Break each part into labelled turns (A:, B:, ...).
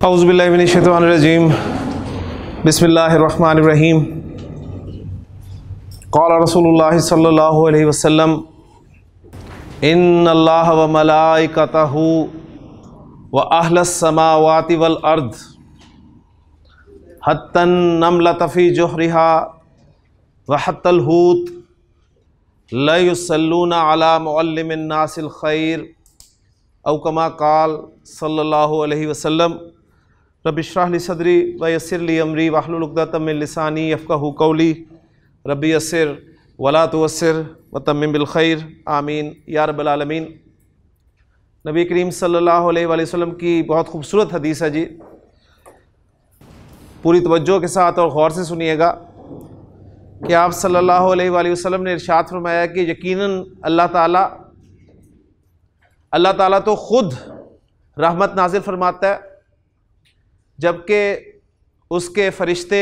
A: औज़ुबिल्लाहि मिनश्शैतानिर्रजीम बिस्मिल्लाहिर्रहमानिर्रहीम क़ाला रसूलुल्लाहि सल्लल्लाहु अलैहि वसल्लम इन्नल्लाह व मलाइकतहु व अहलस समावाति वल अर्द हत्तन नमलत फ़ी जुहरिहा व हत्तल हूत ला युसल्लूना अला मुअल्लिमिन नासिल खैर औ कमा क़ाल सल्लल्लाहु अलैहि वसल्लम रब्बि इश्रह ली सदरी व यस्सिर ली अमरी वहलुल उक़दतम मिन लिसानी यफ़क़हू क़ौली रब्बि यस्सिर वला तुअस्सिर व तम्मिम बिल खैर आमीन या रब्बल आलमीन। नबी करीम सल्लल्लाहु अलैहि वसल्लम की बहुत खूबसूरत हदीस है जी, पूरी तवज्जो के साथ और गौर से सुनिएगा कि आप सल्लल्लाहु अलैहि वसल्लम ने इरशाद फरमाया कि यकीनन अल्लाह ताला तो ख़ुद रहमत नाजिल फरमाता है, जबकि उसके फ़रिश्ते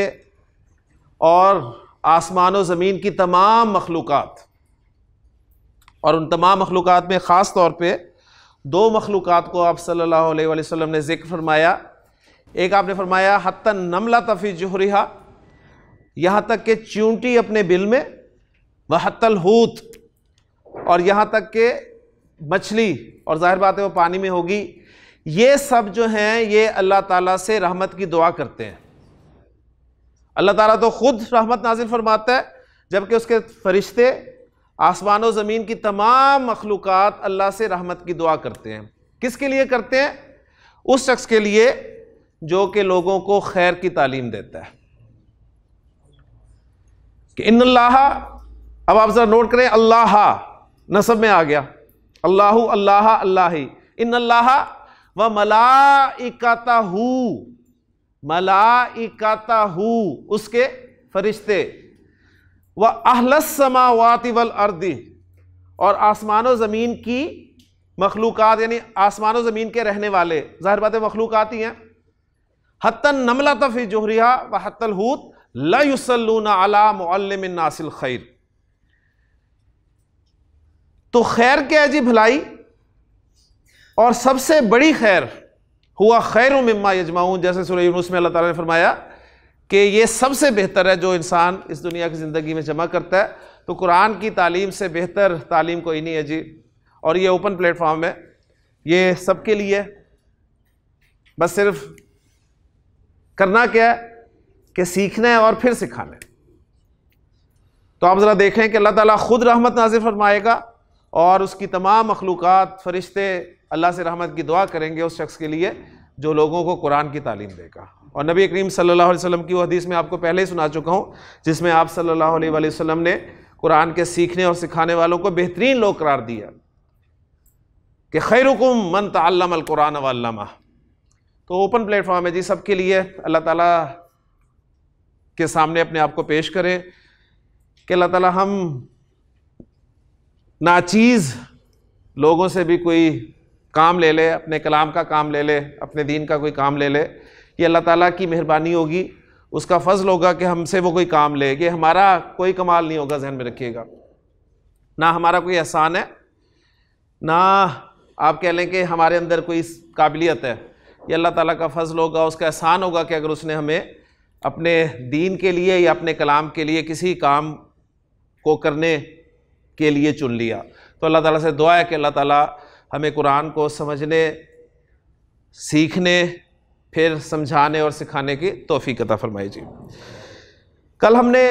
A: और आसमान व ज़मीन की तमाम मखलूक़ात, और उन तमाम मखलूक़ात में ख़ास तौर पे दो मखलूक़ात को आप सल्लल्लाहु अलैहि वसल्लम ने ज़िक्र फरमाया। एक आपने फरमाया हत्तन नमलत फ़ी जुहरिहा, यहाँ तक कि चींटी अपने बिल में, व हत्तल हूत, और यहाँ तक कि मछली, और जाहिर बात है वो पानी में होगी। ये सब जो हैं ये अल्लाह ताला से रहमत की दुआ करते हैं। अल्लाह ताला तो खुद रहमत नाजिल फरमाता है, जबकि उसके फरिश्ते आसमान व ज़मीन की तमाम मखलूक़ात अल्लाह से रहमत की दुआ करते हैं। किसके लिए करते हैं? उस शख्स के लिए जो कि लोगों को खैर की तालीम देता है कि इन्नल्लाह, अब आप ज़रा नोट करें, अल्लाह नसब में आ गया, अल्लाहु अल्लाह अल्लाही, इन्नल्लाह व मलाइकतहु, मलाइकतहु उसके फरिश्ते, व अहलस समावाति वल अर्दी, और आसमान व ज़मीन की मखलूक़ात यानी आसमान व ज़मीन के रहने वाले, ज़ाहिर बात है मखलूक़ात ही हैं। हत्तन नमलत फ़ी जुहरिहा व हत्तल हूत ला युसल्लूना अला मुअल्लिमिन नासिल खैर। तो खैर क्या है जी? भलाई, और सबसे बड़ी खैर हुआ खैरु मिम्मा यजमाऊन, जैसे सूरह यूनुस में अल्लाह ताला ने फरमाया कि ये सबसे बेहतर है जो इंसान इस दुनिया की ज़िंदगी में जमा करता है। तो कुरान की तालीम से बेहतर तालीम कोई नहीं है जी, और ये ओपन प्लेटफॉर्म है, ये सबके लिए। बस सिर्फ करना क्या है कि सीखना है और फिर सिखाना है। तो आप ज़रा देखें कि अल्लाह ताला खुद रहमत नाज़िल फरमाएगा और उसकी तमाम मखलूक़ात फरिश्ते अल्लाह से रहमत की दुआ करेंगे उस शख्स के लिए जो लोगों को कुरान की तालीम देगा। और नबी करीम सल्लल्लाहु अलैहि वसल्लम की वो हदीस में आपको पहले ही सुना चुका हूँ, जिसमें आप सल्लल्लाहु अलैहि वसल्लम ने कुरान के सीखने और सिखाने वालों को बेहतरीन लोग करार दिया कि खैरुकुम मन तअल्लमल कुरान व अल्लमह। तो ओपन प्लेटफॉर्म है जी सबके लिए। अल्लाह ताला के सामने अपने आप को पेश करें कि अल्लाह ताला हम नाचीज़ लोगों से भी कोई काम ले ले, अपने कलाम का काम ले ले, अपने दीन का कोई काम ले ले, ये अल्लाह ताला की मेहरबानी होगी, उसका फजल होगा कि हमसे वो कोई काम ले। कि हमारा कोई कमाल नहीं होगा, जहन में रखिएगा, ना हमारा कोई एहसान है, ना आप कह लें कि हमारे अंदर कोई काबिलियत है। ये अल्लाह ताला का फजल होगा, उसका एहसान होगा कि अगर उसने हमें अपने दीन के लिए या अपने कलाम के लिए किसी काम को करने के लिए चुन लिया। तो अल्लाह ताला से दुआ है कि अल्लाह ताला हमें कुरान को समझने, सीखने, फिर समझाने और सिखाने की तौफीक अता फरमाई जी। कल हमने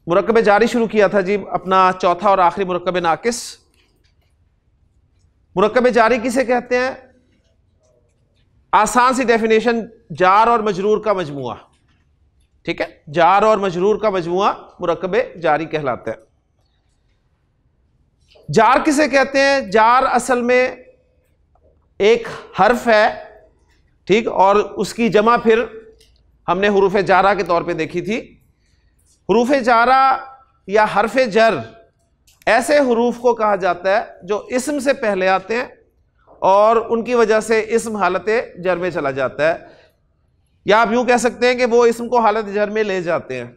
A: मुरक्कब जारी शुरू किया था जी, अपना चौथा और आखिरी मुरक्कब नाकिस। मुरक्कब जारी किसे कहते हैं? आसान सी डेफिनेशन, जार और मजरूर का मजमुआ। ठीक है, जार और मजरूर का मजमुआ मुरक्कब जारी कहलाता है। जार किसे कहते हैं? जार असल में एक हर्फ है, ठीक, और उसकी जमा फिर हमने हुरूफ जारा के तौर पे देखी थी। हुरूफ जारा या हर्फ जर ऐसे हुरूफ को कहा जाता है जो इस्म से पहले आते हैं और उनकी वजह से इस्म हालत जर में चला जाता है, या आप यूं कह सकते हैं कि वो इस्म को हालत जर में ले जाते हैं।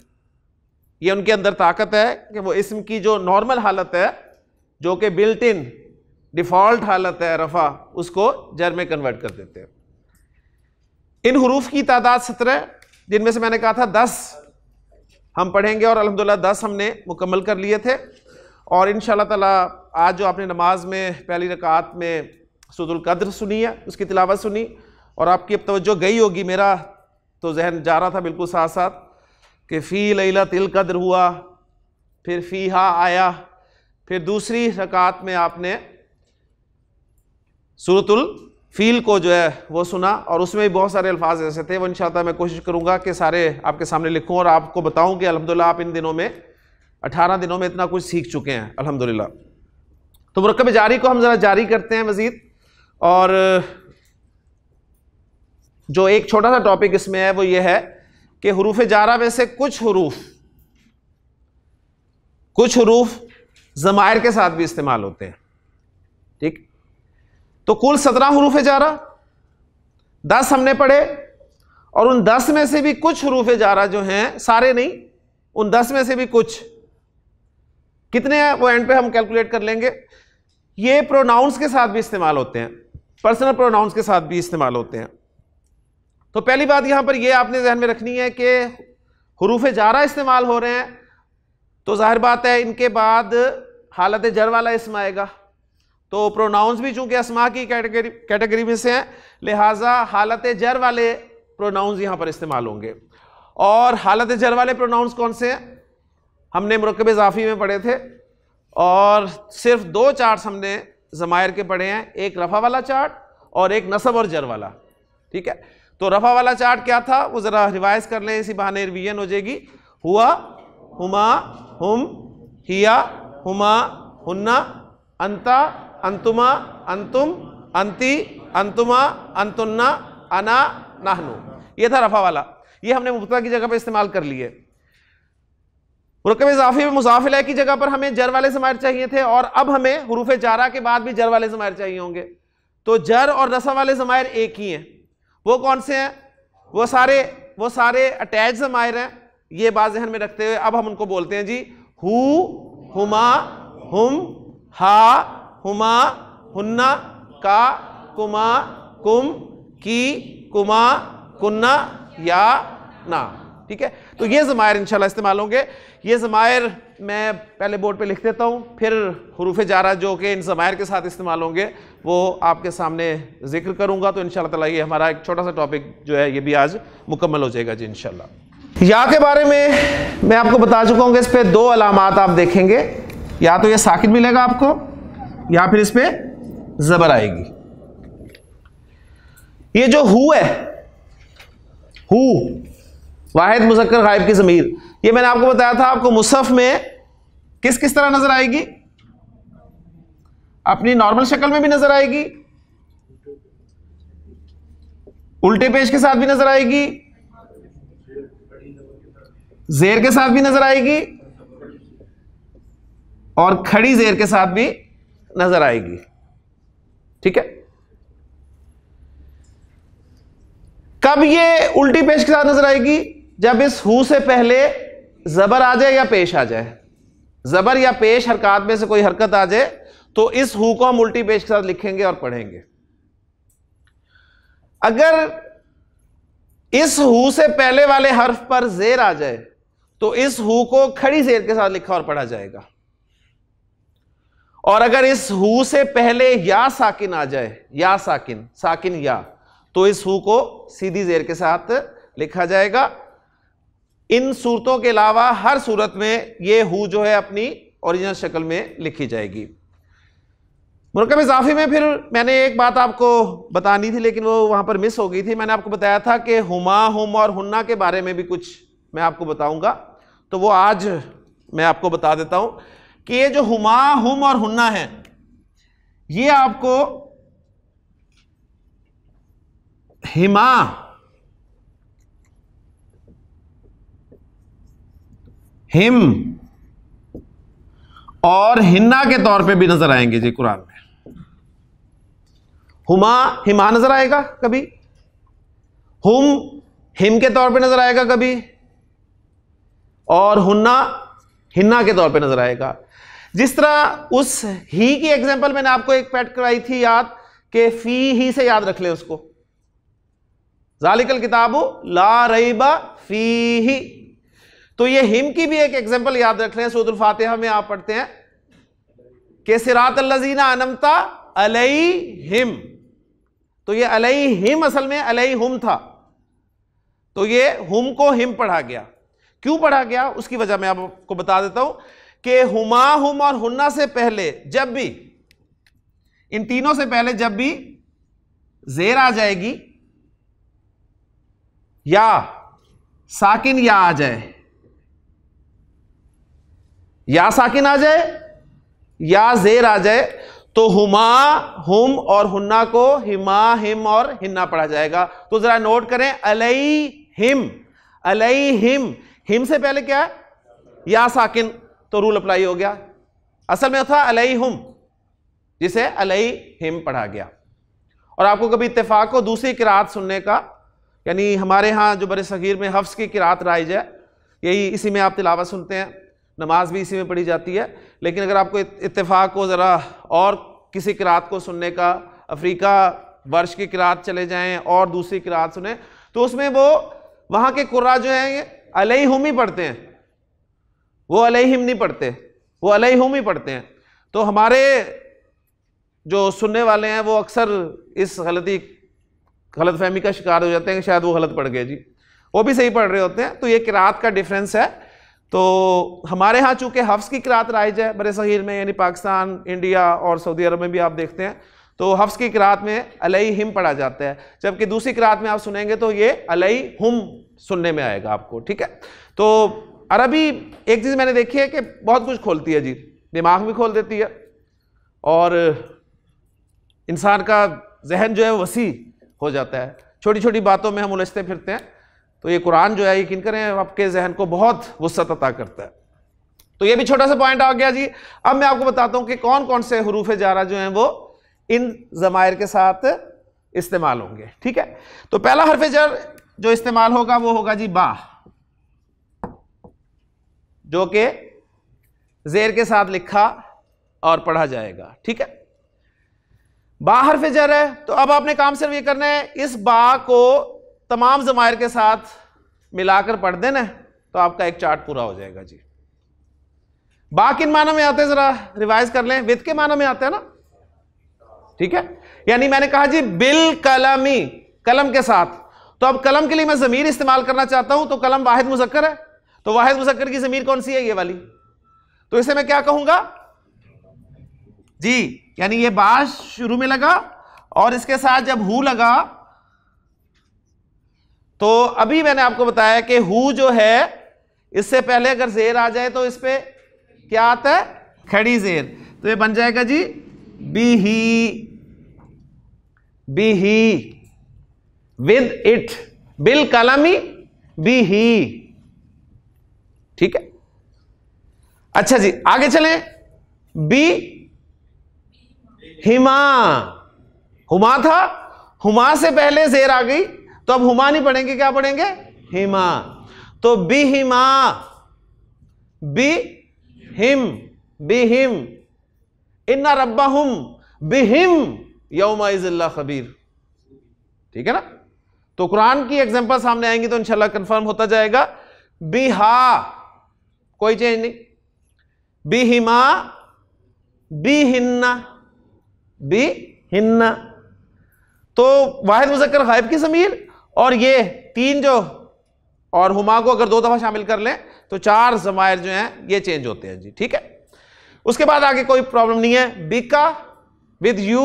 A: ये उनके अंदर ताकत है कि वो इस्म की जो नॉर्मल हालत है, जो कि बिल्ट इन डिफ़ॉल्ट हालत है रफ़ा, उसको जर में कन्वर्ट कर देते हैं। इन हुरूफ की तादाद 17, जिनमें से मैंने कहा था 10 हम पढ़ेंगे और अल्हम्दुलिल्लाह 10 हमने मुकम्मल कर लिए थे। और इंशाअल्लाह ताला आज जो आपने नमाज में पहली रकात में सूरतुल कद्र सुनी है, उसकी तिलावत सुनी, और आपकी अब तवज्जो गई होगी, मेरा तो जहन जा रहा था बिल्कुल साथ साथ कि फ़ी लैलतिल कद्र हुआ, फिर फ़ीहा आया, फिर दूसरी रकात में आपने सूरतुल फ़ील को जो है वो सुना, और उसमें भी बहुत सारे अल्फाज ऐसे थे। वो इंशाअल्लाह मैं कोशिश करूँगा कि सारे आपके सामने लिखूँ और आपको बताऊँ कि अल्हम्दुलिल्लाह आप इन दिनों में 18 दिनों में इतना कुछ सीख चुके हैं अल्हम्दुलिल्लाह। तो मुरक्कब जारी को हम ज़रा जारी करते हैं मज़ीद, और जो एक छोटा सा टॉपिक इसमें है वो ये है कि हुरूफ जारा में से कुछ हुरूफ ज़मायर के साथ भी इस्तेमाल होते हैं। ठीक, तो कुल 17 हुरूफ जारा, 10 हमने पढ़े, और उन 10 में से भी कुछ हुरूफ जारा जो हैं, सारे नहीं, उन 10 में से भी कुछ कितने हैं वो एंड पे हम कैलकुलेट कर लेंगे। ये प्रोनाउंस के साथ भी इस्तेमाल होते हैं, पर्सनल प्रोनाउंस के साथ भी इस्तेमाल होते हैं। तो पहली बात यहां पर ये आपने ध्यान में रखनी है कि हुरूफ जारा इस्तेमाल हो रहे हैं, तो जाहिर बात है इनके बाद हालत जर वाला इसम आएगा। तो प्रोनाउंस भी चूंकि अस्मा की कैटेगरी में से हैं, लिहाजा हालत जर वाले प्रोनाउंस यहां पर इस्तेमाल होंगे। और हालत जर वाले प्रोनाउंस कौन से हैं? हमने मुरक्कब इज़ाफ़ी में पढ़े थे, और सिर्फ 2 चार्ट्स हमने ज़मायर के पढ़े हैं, एक रफ़ा वाला चार्ट और एक नसब और जर वाला। ठीक है, तो रफ़ा वाला चार्ट क्या था वो ज़रा रिवाइज कर लें, इसी बहाने रिवीजन हो जाएगी। हुआ, हुमा, हुम, हिया, हुमा, हुन्ना, अंता, अंतुमा, अंतुम, अंती, अंतुमा, अंतुन्ना, अना, नहनु। ये था रफ़ा वाला, ये हमने मुब्तदा की जगह पर इस्तेमाल कर लिए। मुरक्कब इज़ाफ़ी में मुज़ाफ़ इलैह की जगह पर हमें जर वाले ज़मायर चाहिए थे, और अब हमें हुरूफ जारा के बाद भी जर वाले ज़मायर चाहिए होंगे। तो जर और नसब वाले ज़मायर एक ही हैं। वो कौन से हैं? वो सारे अटैच ज़मायर हैं। ये बात ज़हन में रखते हुए अब हम उनको बोलते हैं जी हु, हुमा, हुम, हा, हुमा, हुन्ना, का, कुमा, कुम, की, कुमा, कुन्ना, या, ना। ठीक है, तो ये ज़मायर इंशाल्लाह इस्तेमाल होंगे। ये ज़मायर मैं पहले बोर्ड पे लिख देता हूँ, फिर हुरूफ जारा जो कि इन ज़मायर के साथ इस्तेमाल होंगे वो आपके सामने जिक्र करूँगा। तो इंशाल्लाह ताला ये हमारा एक छोटा सा टॉपिक जो है ये भी आज मुकम्मल हो जाएगा जी इंशाल्लाह। या के बारे में मैं आपको बता चुका हूँ कि इस पर 2 अलामात आप देखेंगे, या तो ये साकिन मिलेगा आपको, या फिर इस पर ज़बर आएगी। ये जो हु है, हु वाहिद मुज़क्कर गायब की ज़मीर, ये मैंने आपको बताया था आपको मुसहफ में किस किस तरह नजर आएगी। अपनी नॉर्मल शक्ल में भी नजर आएगी, उल्टे पेश के साथ भी नजर आएगी, जेर के साथ भी नजर आएगी, और खड़ी जेर के साथ भी नजर आएगी। ठीक है, कब ये उल्टी पेश के साथ नजर आएगी? जब इस हु से पहले जबर आ जाए या पेश आ जाए, जबर या पेश हरकत में से कोई हरकत आ जाए, तो इस हु को हम उल्टी पेश के साथ लिखेंगे और पढ़ेंगे। अगर इस हु से पहले वाले हर्फ पर जेर आ जाए तो इस हु को खड़ी जेर के साथ लिखा और पढ़ा जाएगा। और अगर इस हु से पहले या साकिन आ जाए, या साकिन, साकिन या, तो इस हु को सीधी जेर के साथ लिखा जाएगा। इन सूरतों के अलावा हर सूरत में ये हु जो है अपनी ओरिजिनल शक्ल में लिखी जाएगी। मुरक्कब इज़ाफ़ी में फिर मैंने एक बात आपको बतानी थी लेकिन वो वहां पर मिस हो गई थी। मैंने आपको बताया था कि हुमा, हुम और हुन्ना के बारे में भी कुछ मैं आपको बताऊंगा, तो वो आज मैं आपको बता देता हूं कि ये जो हुमा, हुम और हुन्ना है, ये आपको हिमा, हिम और हिन्ना के तौर पे भी नजर आएंगे जी कुरान में। हुमा हिमा नजर आएगा कभी, हुम हिम के तौर पे नजर आएगा कभी, और हुन्ना हिन्ना के तौर पे नजर आएगा। जिस तरह उस ही की एग्जांपल मैंने आपको एक पैट कराई थी याद, कि फी ही से याद रख ले उसको। ज़ालिकल किताबु ला रैबा फीही। तो ये हिम की भी एक एग्जांपल याद रख लें, सूरह फातिहा में आप पढ़ते हैं कि सिरातल लज़ीना अनअमता अलैहिम, तो ये अलैहिम असल में अलैहुम था, तो ये हुम को हिम पढ़ा गया। क्यों पढ़ा गया उसकी वजह मैं आपको बता देता हूं कि हुमा, हुम और हुन्ना से पहले जब भी, इन तीनों से पहले जब भी जेर आ जाएगी या साकिन या आ जाए, या साकिन आ जाए या जेर आ जाए, तो हुमा, हुम और हुन्ना को हिमा, हिम और हिन्ना पढ़ा जाएगा। तो जरा नोट करें, अलैहिम, अलैहिम, हिम से पहले क्या है, या साकिन, तो रूल अप्लाई हो गया। असल में था अलैहुम, जिसे अलैहिम पढ़ा गया। और आपको कभी इत्तेफाक हो दूसरी किरात सुनने का, यानी हमारे यहाँ जो बड़े सगीर में हफ्स की किरात राइज है, यही इसी में आप तिलावत सुनते हैं, नमाज भी इसी में पढ़ी जाती है। लेकिन अगर आपको इत्तेफाक हो ज़रा और किसी किरात को सुनने का, अफ्रीका वर्ष की किरात चले जाएं और दूसरी किरात सुने, तो उसमें वो वहाँ के कुर्रा जो हैं ये अलैहुम ही पढ़ते हैं, वो अलैहिम नहीं पढ़ते, वो अलैहुम ही पढ़ते हैं। तो हमारे जो सुनने वाले हैं वो अक्सर इस गलतफहमी का शिकार हो जाते हैं कि शायद वो गलत पढ़ गए जी, वो भी सही पढ़ रहे होते हैं। तो ये किरात का डिफरेंस है। तो हमारे यहाँ चूंकि हफ्स की किरात राइज है बड़े सगीर में, यानी पाकिस्तान, इंडिया और सऊदी अरब में भी आप देखते हैं, तो हफ्स की किरात में अलैहिम पढ़ा जाता है, जबकि दूसरी किरात में आप सुनेंगे तो ये अलैहुम सुनने में आएगा आपको, ठीक है। तो अरबी एक चीज़ मैंने देखी है कि बहुत कुछ खोलती है जी, दिमाग भी खोल देती है और इंसान का जहन जो है वसी हो जाता है। छोटी छोटी बातों में हम उलझते फिरते हैं, तो ये कुरान जो है यकीन करें आपके जहन को बहुत वुसअत अता करता है। तो ये भी छोटा सा पॉइंट आ गया जी। अब मैं आपको बताता हूं कि कौन कौन से हुरूफ जारा जो हैं वो इन ज़मायर के साथ इस्तेमाल होंगे, ठीक है। तो पहला हर्फ जर जो इस्तेमाल होगा वो होगा जी बा, जो कि जेर के साथ लिखा और पढ़ा जाएगा, ठीक है। बा हर्फ जर है, तो अब आपने काम सिर्फ ये करना है, इस बा को तमाम ज़मायर के साथ मिलाकर पढ़ देना, तो आपका एक चार्ट पूरा हो जाएगा जी। बा किन माना में आते हैं जरा रिवाइज कर लें, विद के माना में आता है ना, ठीक है। यानी मैंने कहा जी बिल कलमी, कलम के साथ, तो अब कलम के लिए मैं ज़मीर इस्तेमाल करना चाहता हूं, तो कलम वाहिद मुज़क्कर है, तो वाहिद मुज़क्कर की ज़मीर कौन सी है, ये वाली, तो इसे मैं क्या कहूंगा जी, यानी ये बा शुरू में लगा और इसके साथ जब हु लगा, तो अभी मैंने आपको बताया कि हु जो है इससे पहले अगर जेर आ जाए तो इस पे क्या आता है, खड़ी जेर, तो ये बन जाएगा जी बिही, बिही, विद इट, बिल कलमी बिही, ठीक है। अच्छा जी आगे चलें, बी हिमा, हुमा था, हुमा से पहले जेर आ गई, तो अब हुमा नहीं पढ़ेंगे, क्या पढ़ेंगे, हिमा, तो बी हिमा, बी हिम, बिहिम, इन्ना रब्बाहुम बिहिम यौमा इज़िल्ला खबीर, ठीक है ना। तो कुरान की एग्जांपल सामने आएंगी तो इंशाल्लाह कंफर्म होता जाएगा। बिहा कोई चेंज नहीं, बिहिमा, बिहिन्ना, बिहिन्ना, तो वाहिद मुज़क्कर गायब की ज़मीर और ये तीन जो, और हुमा को अगर 2 दफा शामिल कर लें तो 4 ज़मायर जो हैं ये चेंज होते हैं जी, ठीक है। उसके बाद आगे कोई प्रॉब्लम नहीं है, बिका विद यू,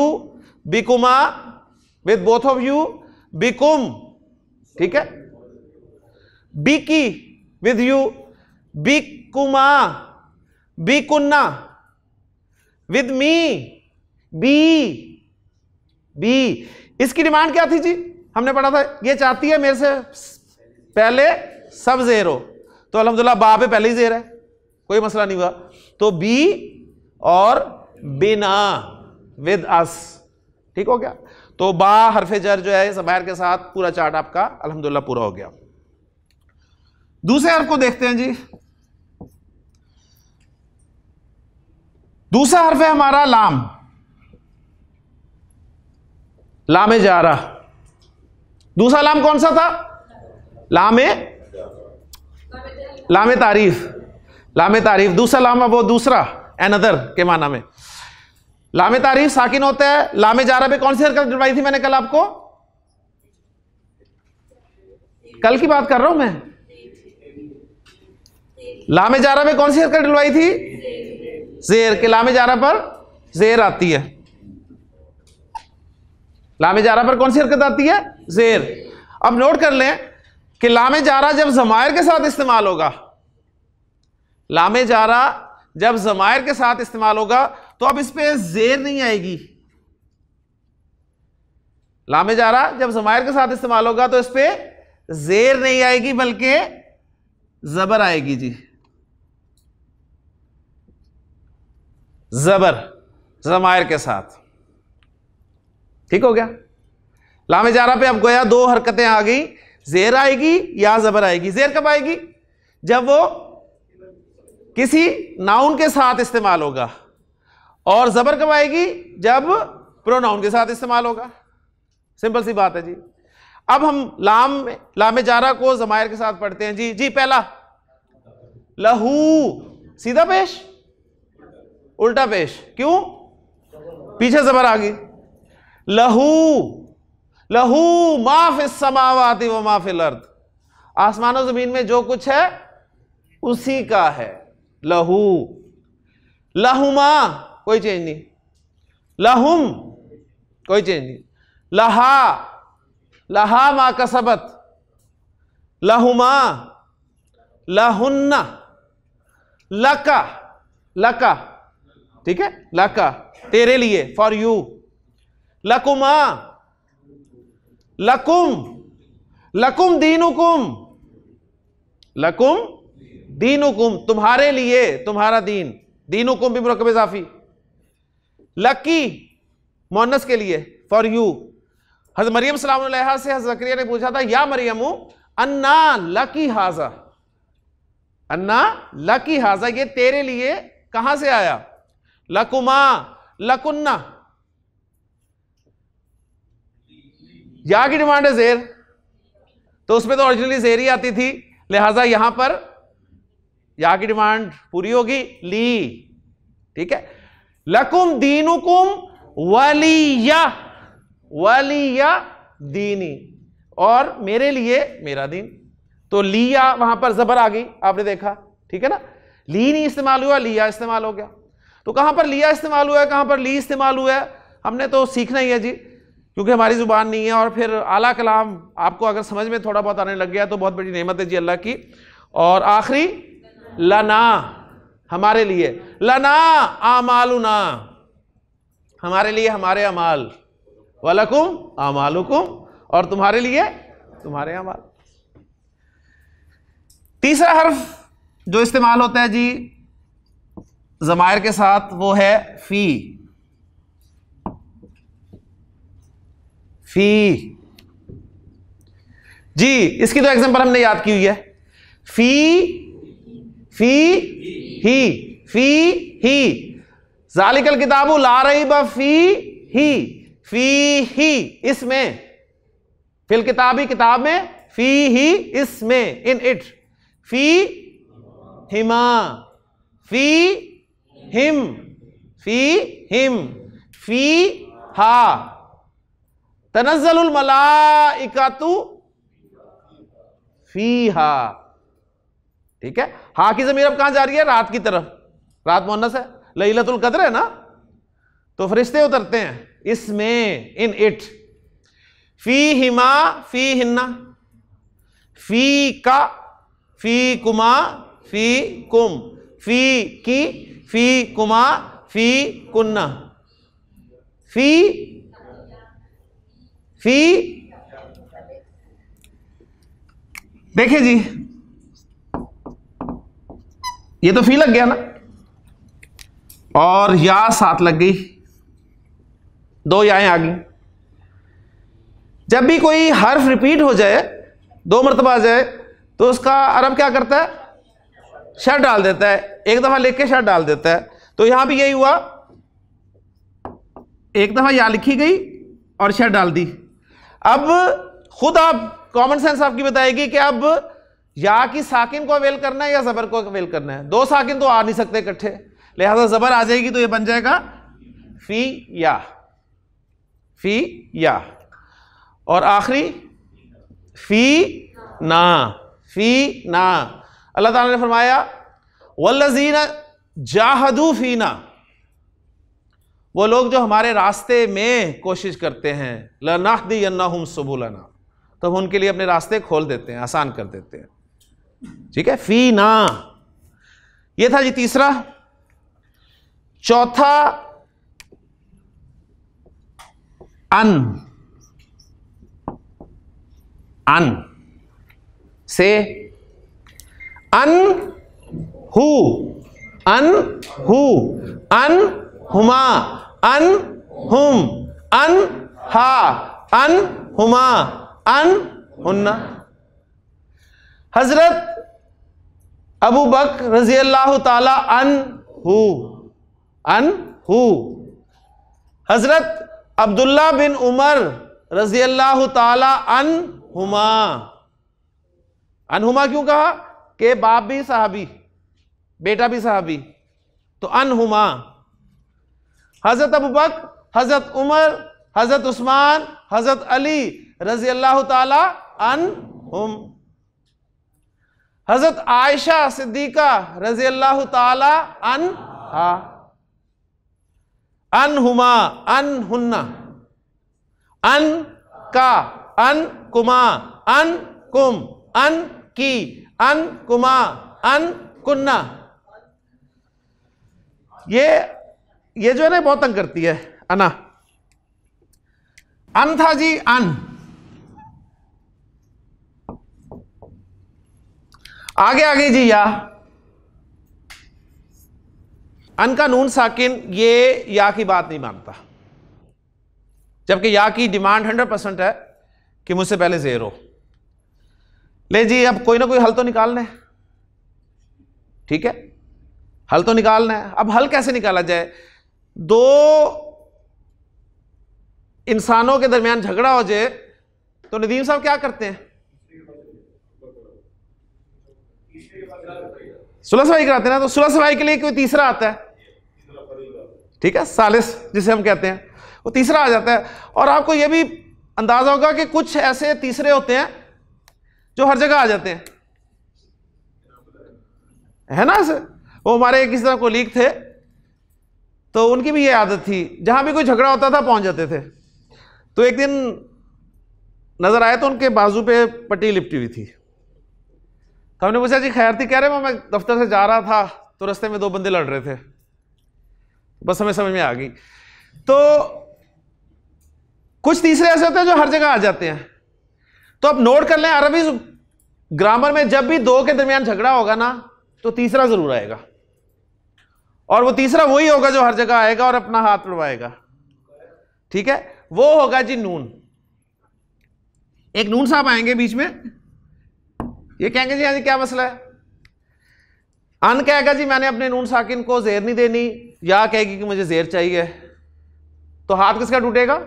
A: बिकुमा विद बोथ ऑफ यू, बिकुम, ठीक है, बिकी विद यू, बिकुमा, बिकुन्ना विद मी, बी, बी। इसकी डिमांड क्या थी जी, हमने पढ़ा था, ये चाहती है मेरे से पहले सब जेर हो, तो अल्हम्दुलिल्लाह बा पे पहले ही जेर है, कोई मसला नहीं हुआ, तो बी और बिना, विद अस, ठीक हो गया। तो बा हरफे जर जो है ज़मायर के साथ पूरा चार्ट आपका अल्हम्दुलिल्लाह पूरा हो गया। दूसरे हर्फ को देखते हैं जी। दूसरा हर्फ है हमारा लाम, लामे जारा। दूसरा लाम कौन सा था? लामे तारीफ, लामे तारीफ। दूसरा लाम वो दूसरा अनदर के माना में। लामे तारीफ साकिन होता है। लामे जारा पे कौन सी हरकत डलवाई थी मैंने कल आपको? कल की बात कर रहा हूं मैं। लामे जारा पे कौन सी हरकत डलवाई थी? जेर। के लामे जारा पर जेर आती है। लामे जारा पर कौन सी हरकत आती है? जेर। अब नोट कर लें कि लामे जारा जब ज़मायर के साथ इस्तेमाल होगा, लामे जारा जब ज़मायर के साथ इस्तेमाल होगा तो अब इस पे जेर नहीं आएगी। लामे जारा जब ज़मायर के साथ इस्तेमाल होगा तो इस पे जेर नहीं आएगी बल्कि जबर आएगी जी, जबर ज़मायर के साथ। ठीक हो गया? लामे जारा पे अब गोया दो हरकतें आ गई, जेर आएगी या जबर आएगी। जेर कब आएगी? जब वो किसी नाउन के साथ इस्तेमाल होगा। और जबर कब आएगी? जब प्रोनाउन के साथ इस्तेमाल होगा। सिंपल सी बात है जी। अब हम लामे जारा को ज़मायर के साथ पढ़ते हैं जी। जी पहला लहू, सीधा पेश उल्टा पेश, क्यों? पीछे जबर आ गई। लहू, लहू मा फिस समावाति व मा फिल अर्द, आसमानों जमीन में जो कुछ है उसी का है। लहू, लहुमा कोई चेंज नहीं, लहुम कोई चेंज नहीं, लहा, लहा मा कसबत, लहुमा, लहुन्ना, लका, लका, ठीक है, लका तेरे लिए, फॉर यू, लकुमा, लकुम, लकुम दीनुकुम, लकुम दीनुकुम तुम्हारे लिए, तुम्हारा दीन, दीनुकुम भी मुरक्कब इज़ाफी। लकी मुअन्नस के लिए, फॉर यू। हज़रत मरियम सलाम अलैहा से हज़रत ज़करिया ने पूछा था या मरियमु अन्ना लकी हाजा, अन्ना लकी हाजा, ये तेरे लिए कहां से आया? लकुमा, लकुन्ना, या की डिमांड है जेर, तो उसमें तो ओरिजिनली जेर ही आती थी, लिहाजा यहां पर या की डिमांड पूरी होगी, ली। ठीक है? लकुम दीनुकुम वलिया, वलिया दीनी, और मेरे लिए मेरा दीन। तो लिया वहां पर जबर आ गई, आपने देखा, ठीक है ना? ली नहीं इस्तेमाल हुआ, लिया इस्तेमाल हो गया। तो कहां पर लिया इस्तेमाल हुआ है, कहां पर ली इस्तेमाल हुआ है, हमने तो सीखना ही है जी, क्योंकि हमारी जुबान नहीं है। और फिर आला कलाम आपको अगर समझ में थोड़ा बहुत आने लग गया तो बहुत बड़ी नेमत है जी अल्लाह की। और आखिरी लना, हमारे लिए, लना आमालुना, हमारे लिए हमारे अमाल, वलकुम आमालुकुम, और तुम्हारे लिए तुम्हारे अमाल। तीसरा हर्फ जो इस्तेमाल होता है जी ज़मायर के साथ वो है फी। फी जी, इसकी तो एग्जांपल हमने याद की हुई है। फी, फी ही, फी ही, ज़ालिकल किताबु ला रैब फी ही, इसमें, फिल किताबी किताब में, फी ही इसमें, इन इट, फी हिमा, फी हिम, फी हिम, फी हा, तनज़्ज़लुल मलाइकातु फीहा। ठीक है? हा की ज़मीर अब कहां जा रही है? रात की तरफ, रात मुअन्नस है, लैलतुल क़द्र है ना, तो फरिश्ते उतरते हैं इसमें, इन इट। फी हिमा, फी हिन्ना, फी का, फी कुमा, फी कुम, फी की, फी कुमा, फी कुन्ना, फी, फी। देखिए जी, ये तो फी लग गया ना, और या साथ लग गई, दो याएं आ गई। जब भी कोई हर्फ रिपीट हो जाए, दो मरतबा आ जाए, तो उसका अरब क्या करता है? शर डाल देता है, एक दफा लिख के शर डाल देता है। तो यहां भी यही हुआ, एक दफा या लिखी गई और शर डाल दी। अब खुद आप कॉमन सेंस आपकी बताएगी कि अब या की साकिन को अवेल करना है या जबर को अवेल करना है। दो साकिन तो आ नहीं सकते इकट्ठे, लिहाजा जबर आ जाएगी तो ये बन जाएगा फी या, फी या। और आखिरी फी ना, फी ना। अल्लाह ताला ने फरमाया वल्लज़ीना जाहदू फीना, वो लोग जो हमारे रास्ते में कोशिश करते हैं, लनहदियन्नहुम सुबुलना, तो हम उनके लिए अपने रास्ते खोल देते हैं, आसान कर देते हैं। ठीक है, फी ना ये था जी तीसरा। चौथा अन, अन से अन हु, अन हु, अन हुमा, अन हुम, अन हा, अन हुमा, अन हुन्ना। हजरत अबू बकर रजी अल्लाह ताला अन्हु, अन्हु। हजरत अब्दुल्ला बिन उमर रजी अल्लाह ताला अन्हुमा। अन्हुमा क्यों कहा? कि बाप भी सहाबी, बेटा भी सहाबी, तो अन्हुमा। हजरत अबू बकर, हजरत उमर, हजरत उस्मान, हजरत अली रजी अल्लाह ताला अन्हुम। हजरत आयशा सिद्दीका रजी अल्लाह ताला अन्हा। अन्हुमा, अन्हुन्ना, अन का, अन कुमा, अन कुम, अन की, अन कुमा, अन कुन्ना। ये जो है ना बहुत तंग करती है अना। अन था जी, अन। आगे आगे जी या। अन का नून साकिन ये या की बात नहीं मानता, जबकि या की डिमांड 100% है कि मुझसे पहले ज़ेर हो। ले जी, अब कोई ना कोई हल तो निकालना है। ठीक है, हल तो निकालना है। अब हल कैसे निकाला जाए? दो इंसानों के दरमियान झगड़ा हो जाए तो नदीम साहब क्या करते हैं? सुलह सफाई कराते हैं ना। तो सुलह सफाई के लिए कोई तीसरा आता है, ठीक है, सालिस जिसे हम कहते हैं, वो तीसरा आ जाता है। और आपको यह भी अंदाजा होगा कि कुछ ऐसे तीसरे होते हैं जो हर जगह आ जाते हैं, है ना। वो हमारे किसी तरह कोलीग थे, तो उनकी भी ये आदत थी, जहां भी कोई झगड़ा होता था पहुंच जाते थे। तो एक दिन नजर आए तो उनके बाजू पे पट्टी लिपटी हुई थी। तो हमने पूछा जी खैर थी? कह रहे मैं दफ्तर से जा रहा था तो रास्ते में दो बंदे लड़ रहे थे, बस हमें समझ में आ गई। तो कुछ तीसरे ऐसे होते हैं जो हर जगह आ जाते हैं। तो अब नोट कर लें, अरबी ग्रामर में जब भी दो के दरमियान झगड़ा होगा ना तो तीसरा जरूर आएगा, और वो तीसरा वही होगा जो हर जगह आएगा और अपना हाथ उड़वाएगा। ठीक है, वो होगा जी नून। एक नून साहब आएंगे बीच में, ये कहेंगे जी हाँ जी क्या मसला है? अन कहेगा जी मैंने अपने नून साकिन को जेर नहीं देनी, या कहेगी कि मुझे जेर चाहिए। तो हाथ किसका टूटेगा?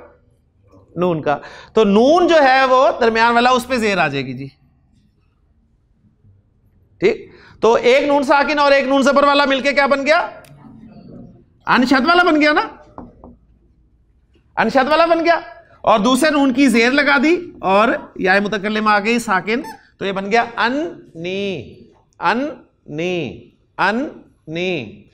A: नून का। तो नून जो है वो दरमियान वाला, उस पे जेर आ जाएगी जी। ठीक, तो एक नून साकिन और एक नून जबर वाला मिलके क्या बन गया? अनशद वाला बन गया ना, अनशद वाला बन गया। और दूसरे नून की जेर लगा दी और या मुतकल्लिम आ गई साकिन, तो ये बन गया अन्नी, अन्नी, अन्नी।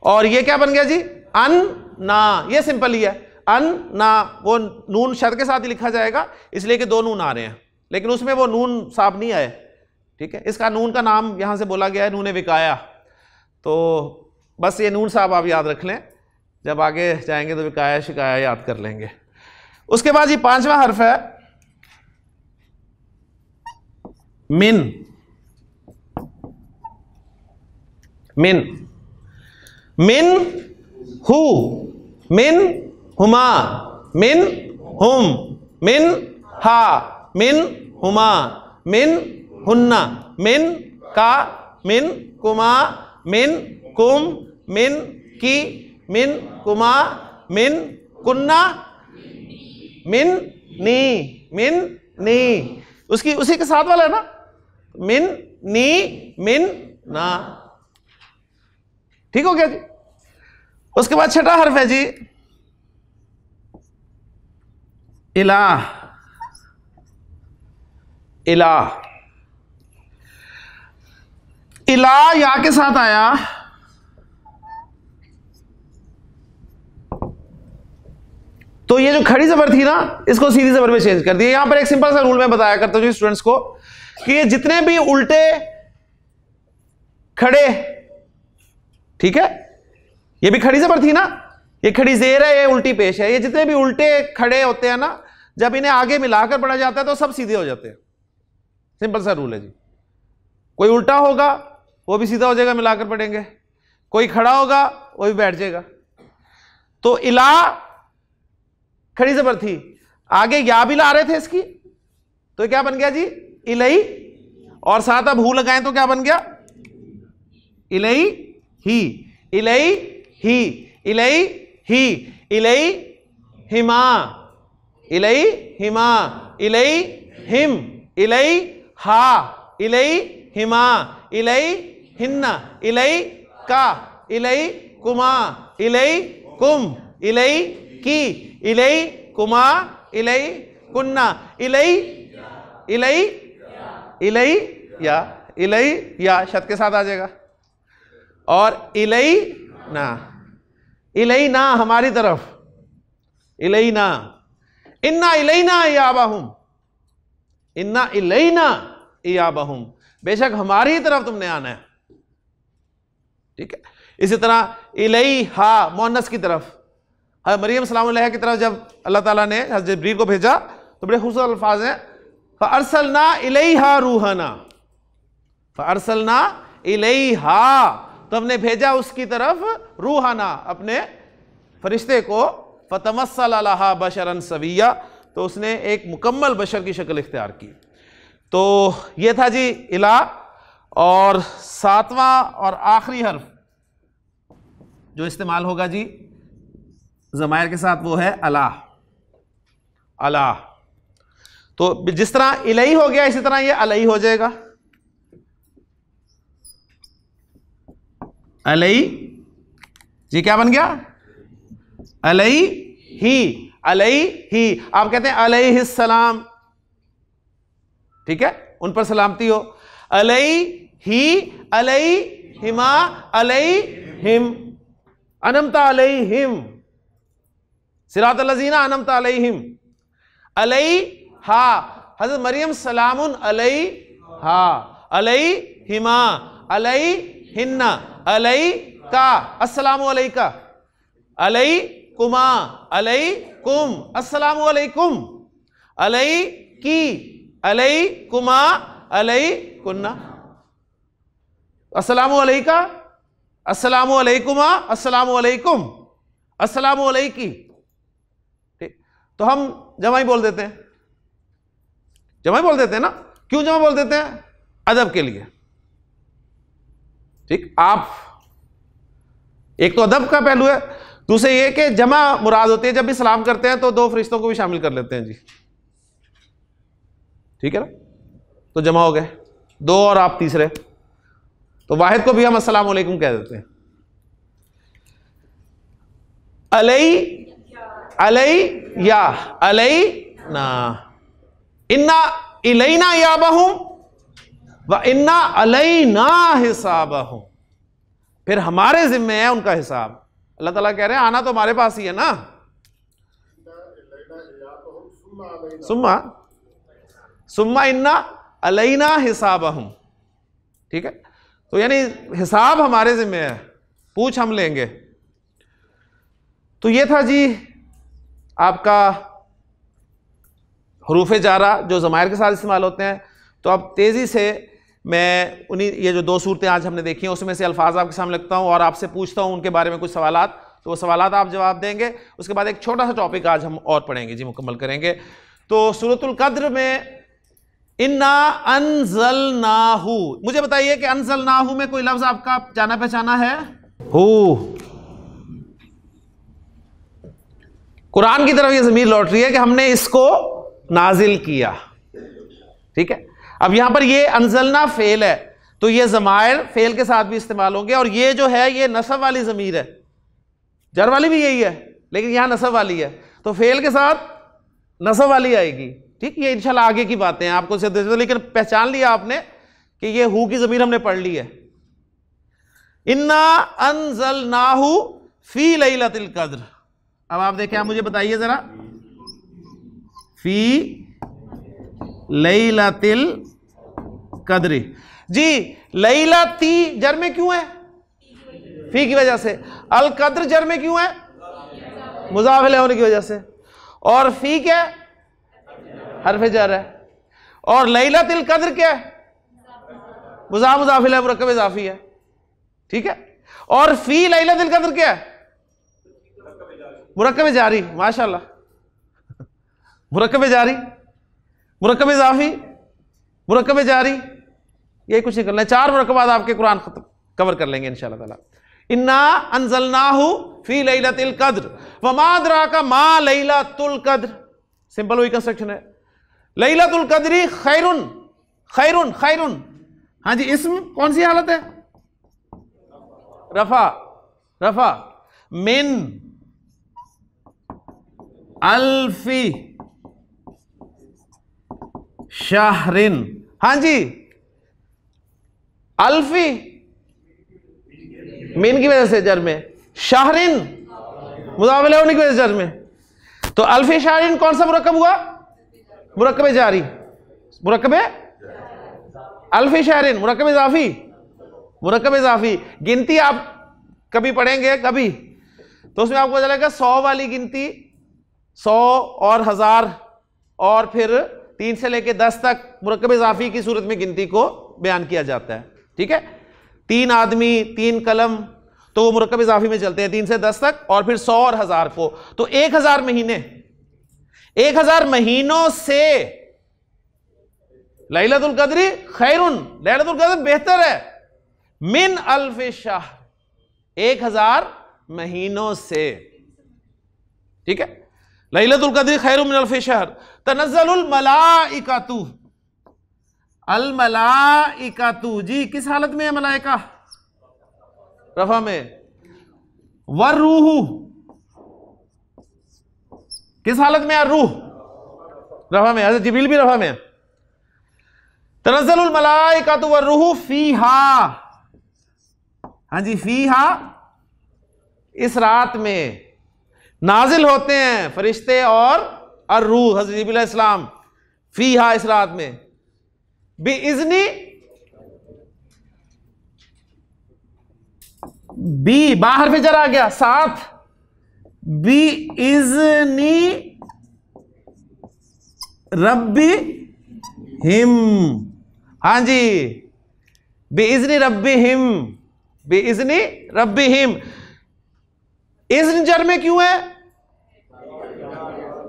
A: और ये क्या बन गया जी? अन्ना। ये सिंपल ही है, अन्ना। वो नून शद के साथ ही लिखा जाएगा, इसलिए कि दो नून आ रहे हैं, लेकिन उसमें वो नून साहब नहीं आए। ठीक है, इसका नून का नाम यहां से बोला गया है नून विकाया। तो बस ये नून साहब आप याद रख लें, जब आगे जाएंगे तो विकाया शिकाया याद कर लेंगे। उसके बाद ये पांचवा हर्फ है मिन। मिन, मिन हु, मिन हुमा, मिन हुम, मिन हा, मिन हुमा, मिन हुन्ना, मिन का, मिन कुमा, मिन कुम, मिन की, मिन कुमा, मिन कुन्ना, मिन नी, मिन नी, उसकी उसी के साथ वाला है ना, मिन नी मिन ना। ठीक हो गया जी। उसके बाद छठा हर्फ है जी इला। इला, इला या के साथ आया, तो ये जो खड़ी जबर थी ना, इसको सीधी जबर में चेंज कर दिया। यहां पर एक सिंपल सा रूल मैं बताया करता हूं स्टूडेंट्स को कि ये जितने भी उल्टे खड़े, ठीक है, ये भी खड़ी जबर थी ना, ये खड़ी जेर है, ये उल्टी पेश है, ये जितने भी उल्टे खड़े होते हैं ना, जब इन्हें आगे मिलाकर पढ़ा जाता है तो सब सीधे हो जाते हैं। सिंपल सा रूल है जी। कोई उल्टा होगा वो भी सीधा हो जाएगा, मिलाकर पढ़ेंगे, कोई खड़ा होगा वो भी बैठ जाएगा। तो इला खड़ी जबर थी, आगे या भी ला रहे थे इसकी, तो क्या बन गया जी इलई, और साथ अब हु लगाएं तो क्या बन गया इलई ही। इलई ही, इलई ही, इलई हिमा, इलई हिमा, इलई हिम, इलई हा, इलई हिमा, इलई हिन्ना, इलई का, इलई कुमा, इलई कुम, इलई की, इलई कुमा, इलई कुन्ना, इलई, इलई, इलई या, इलई या शत के साथ आ जाएगा। और इलई ना, इलई ना हमारी तरफ, इलई ना, इन्ना इलैना इयाबहुम, इन्ना इलैना इयाबहुम, बेशक हमारी तरफ तुमने आना है। ठीक है। इसी तरह इलई हा मुअन्नस की तरफ, मरियम सलामुल्लाह की तरफ जब अल्लाह ताला ने हज़रत जिब्रील को भेजा तो बड़े खूबसूरत अल्फाज हैं, फ़अरसलना इलैहा रूहना, फ़अरसलना इलैहा, तो हमने भेजा उसकी तरफ रूहाना अपने फरिश्ते को, फ़तमस्सल लहा बशरन सविया, तो उसने एक मुकम्मल बशर की शक्ल इख्तियार की। तो ये था जी इला। और सातवां और आखिरी हर्फ जो इस्तेमाल होगा जी ज़मायर के साथ वो है अला। अला, तो जिस तरह इलई हो गया इसी तरह ये अलई हो जाएगा। अलई जी क्या बन गया अलई ही, अलई ही। आप कहते हैं अलैहिस्सलाम, ठीक है, उन पर सलामती हो। अलई ही, अलई हिमा, अलई हिम, अनमता अलैहिम, सिरातल लज़ीना अनमता अलैहिम। अलई हा, हज़रत मरियम सलामुन अलई हा, अलई हिमा, अलई हिन्ना, अलई का, अस्सलामु अलैका, अलई कुमा, अलई कुम, अस्सलामु अलैकुम, अलई की, अलई कुमा, अलई कुन्ना, अस्सलामु अलैका, अस्सलामु अलैकुमा, अस्सलामु अलैकुम, अस्सलामु अलैकी। ठीक, तो हम जमा ही बोल देते हैं, जमा ही बोल देते हैं ना। क्यों जमा बोल देते हैं? अदब के लिए। ठीक, आप एक तो अदब का पहलू है, दूसरे ये कि जमा मुराद होती है जब भी सलाम करते हैं तो दो फरिश्तों को भी शामिल कर लेते हैं जी, ठीक है ना, तो जमा हो गए दो और आप तीसरे, तो वाहिद को भी हम अस्सलाम वालेकुम कह देते हैं। अलई, अलई या, अलई ना, इन्ना इलैना याबहुम व इन्ना अलैना हिसाबहुम, फिर हमारे जिम्मे है उनका हिसाब। अल्लाह ताला कह रहे हैं आना तो हमारे पास ही है ना। सुम्मा सुम्मा इन्ना अलैना हिसाबहुम, ठीक है, तो यानी हिसाब हमारे जिम्मे है, पूछ हम लेंगे। तो ये था जी आपका हरूफ जारा जो ज़मायर के साथ इस्तेमाल होते हैं। तो अब तेज़ी से मैं उन्हीं ये जो दो सूरतें आज हमने देखी हैं उसमें से अल्फाज आपके सामने रखता हूँ और आपसे पूछता हूँ उनके बारे में कुछ सवालात, तो वो सवालात आप जवाब देंगे। उसके बाद एक छोटा सा टॉपिक आज हम और पढ़ेंगे जी, मुकम्मल करेंगे। तो सूरतुल क़द्र में इन्ना अनज़लनाहु, मुझे बताइए कि अनज़लनाहु में कोई लफ्ज़ आपका जाना पहचाना है? हु, कुरान की तरफ ये ज़मीर लौट रही है कि हमने इसको नाजिल किया। ठीक है। अब यहां पर ये अनजलना फेल है, तो ये ज़मायर फेल के साथ भी इस्तेमाल होंगे, और ये जो है ये नसब वाली ज़मीर है, जर वाली भी यही है लेकिन यहां नसब वाली है, तो फेल के साथ नसब वाली आएगी। ठीक, ये इंशाल्लाह आगे की बातें हैं आपको, लेकिन पहचान लिया आपने कि ये हु की ज़मीर हमने पढ़ ली है। इन्ना अनज़लनाहु फी लैलतिल क़द्र। अब आप देखें, आप मुझे बताइए जरा, फी लैलतिल क़द्र जी, लैलती जर में क्यों है? फी की वजह से। अल क़द्र जर में क्यों है? मुज़ाफ़ इलैहि होने की वजह से। और फी क्या है? हर्फ जर है। और लैलतिल क़द्र क्या है? मुज़ाफ़ इलैहि मुरक्कब इज़ाफ़ी है। ठीक है। और फी लैलतिल क़द्र क्या है? मुरक्कब जारी। माशाअल्लाह, मुरक्कब जारी, मुरक्कब इज़ाफ़ी, मुरक्कब जारी, ये कुछ नहीं करना है। 4 मुरक्कबात आपके कुरान कवर कर लेंगे इंशाअल्लाह ताला। इन्ना अनज़लनाहु फी लैलतिल क़द्र वमा अदराका मा लैलतुल क़द्र। सिंपल वही कंस्ट्रक्शन है। लैलतुल क़द्री खैरुन, खैरुन, खैरुन। हाँ जी, इसम कौन सी हालत है? रफा, रफा। मिन अल्फी शाहरिन। हाँ जी, अल्फी मिन की वजह से जर में, शाहरिन मुज़ाफ़ इलैहि होने की वजह से जर में, तो अल्फी शाहरिन कौन सा मुरक्कब हुआ? मुरक्कब जारी, मुरक्कब अल्फी शाहरिन, मुरक्कब इज़ाफ़ी, मुरक्कब इज़ाफ़ी। गिनती आप कभी पढ़ेंगे कभी, तो उसमें आपको चलेगा 100 वाली गिनती, 100 और 1000 और फिर 3 से लेके 10 तक मुरक्कब इज़ाफ़ी की सूरत में गिनती को बयान किया जाता है। ठीक है, 3 आदमी 3 कलम, तो वो मुरक्कब इज़ाफ़ी में चलते हैं 3 से 10 तक, और फिर 100 और 1000 को, तो 1000 महीने, 1000 महीनों से लैलतुल क़द्री खैरुन, लैलतुल क़द्र बेहतर है, मिन अल्फ शाहर, 1000 महीनों से। ठीक है, लैलतुल क़द्री खैरुन मिन अल्फ शहर। तनज़्ज़लुल मलाइकतु, अल मलाइकतु जी किस हालत में है मलाइका? रफा में। वर्रूहु किस हालत में है? रूह रफा में। हज़रत जिब्रील भी रफा में है। तनज़्ज़लुल मलाइकतु वर्रूहु फीहा, हाँ जी, फीहा इस रात में नाजिल होते हैं फरिश्ते और अर्रूह, हज़रत जिब्रील अलैहिस्सलाम, फीहा इस रात में, बिइज़्नी, बी बाहर पे जरा आ गया साथ, बिइज़्नी रब्बी हिम, हाँ जी, बिइज़्नी रब्बी हिम, बिइज़्नी रब्बी हिम। इज़्न जर में क्यों है?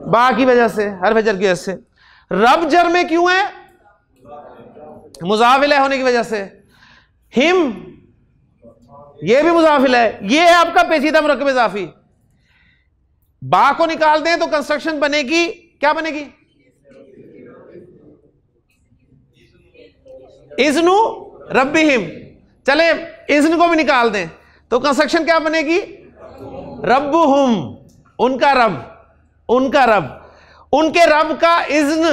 A: बा की वजह से, हर वजह की वजह से। रब जर में क्यों है? मुज़ाफ़ इलैहि होने की वजह से। हिम ये भी मुज़ाफ़ इलैहि, ये है आपका पेचीदा मुरक्कब इज़ाफ़ी। बा को निकाल दें तो कंस्ट्रक्शन बनेगी, क्या बनेगी? इज़्नु रब्बिहिम। चले इज़्न को भी निकाल दें तो कंस्ट्रक्शन क्या बनेगी? रब्बुहुम, उनका रब, उनका रब, उनके रब का इज़्न,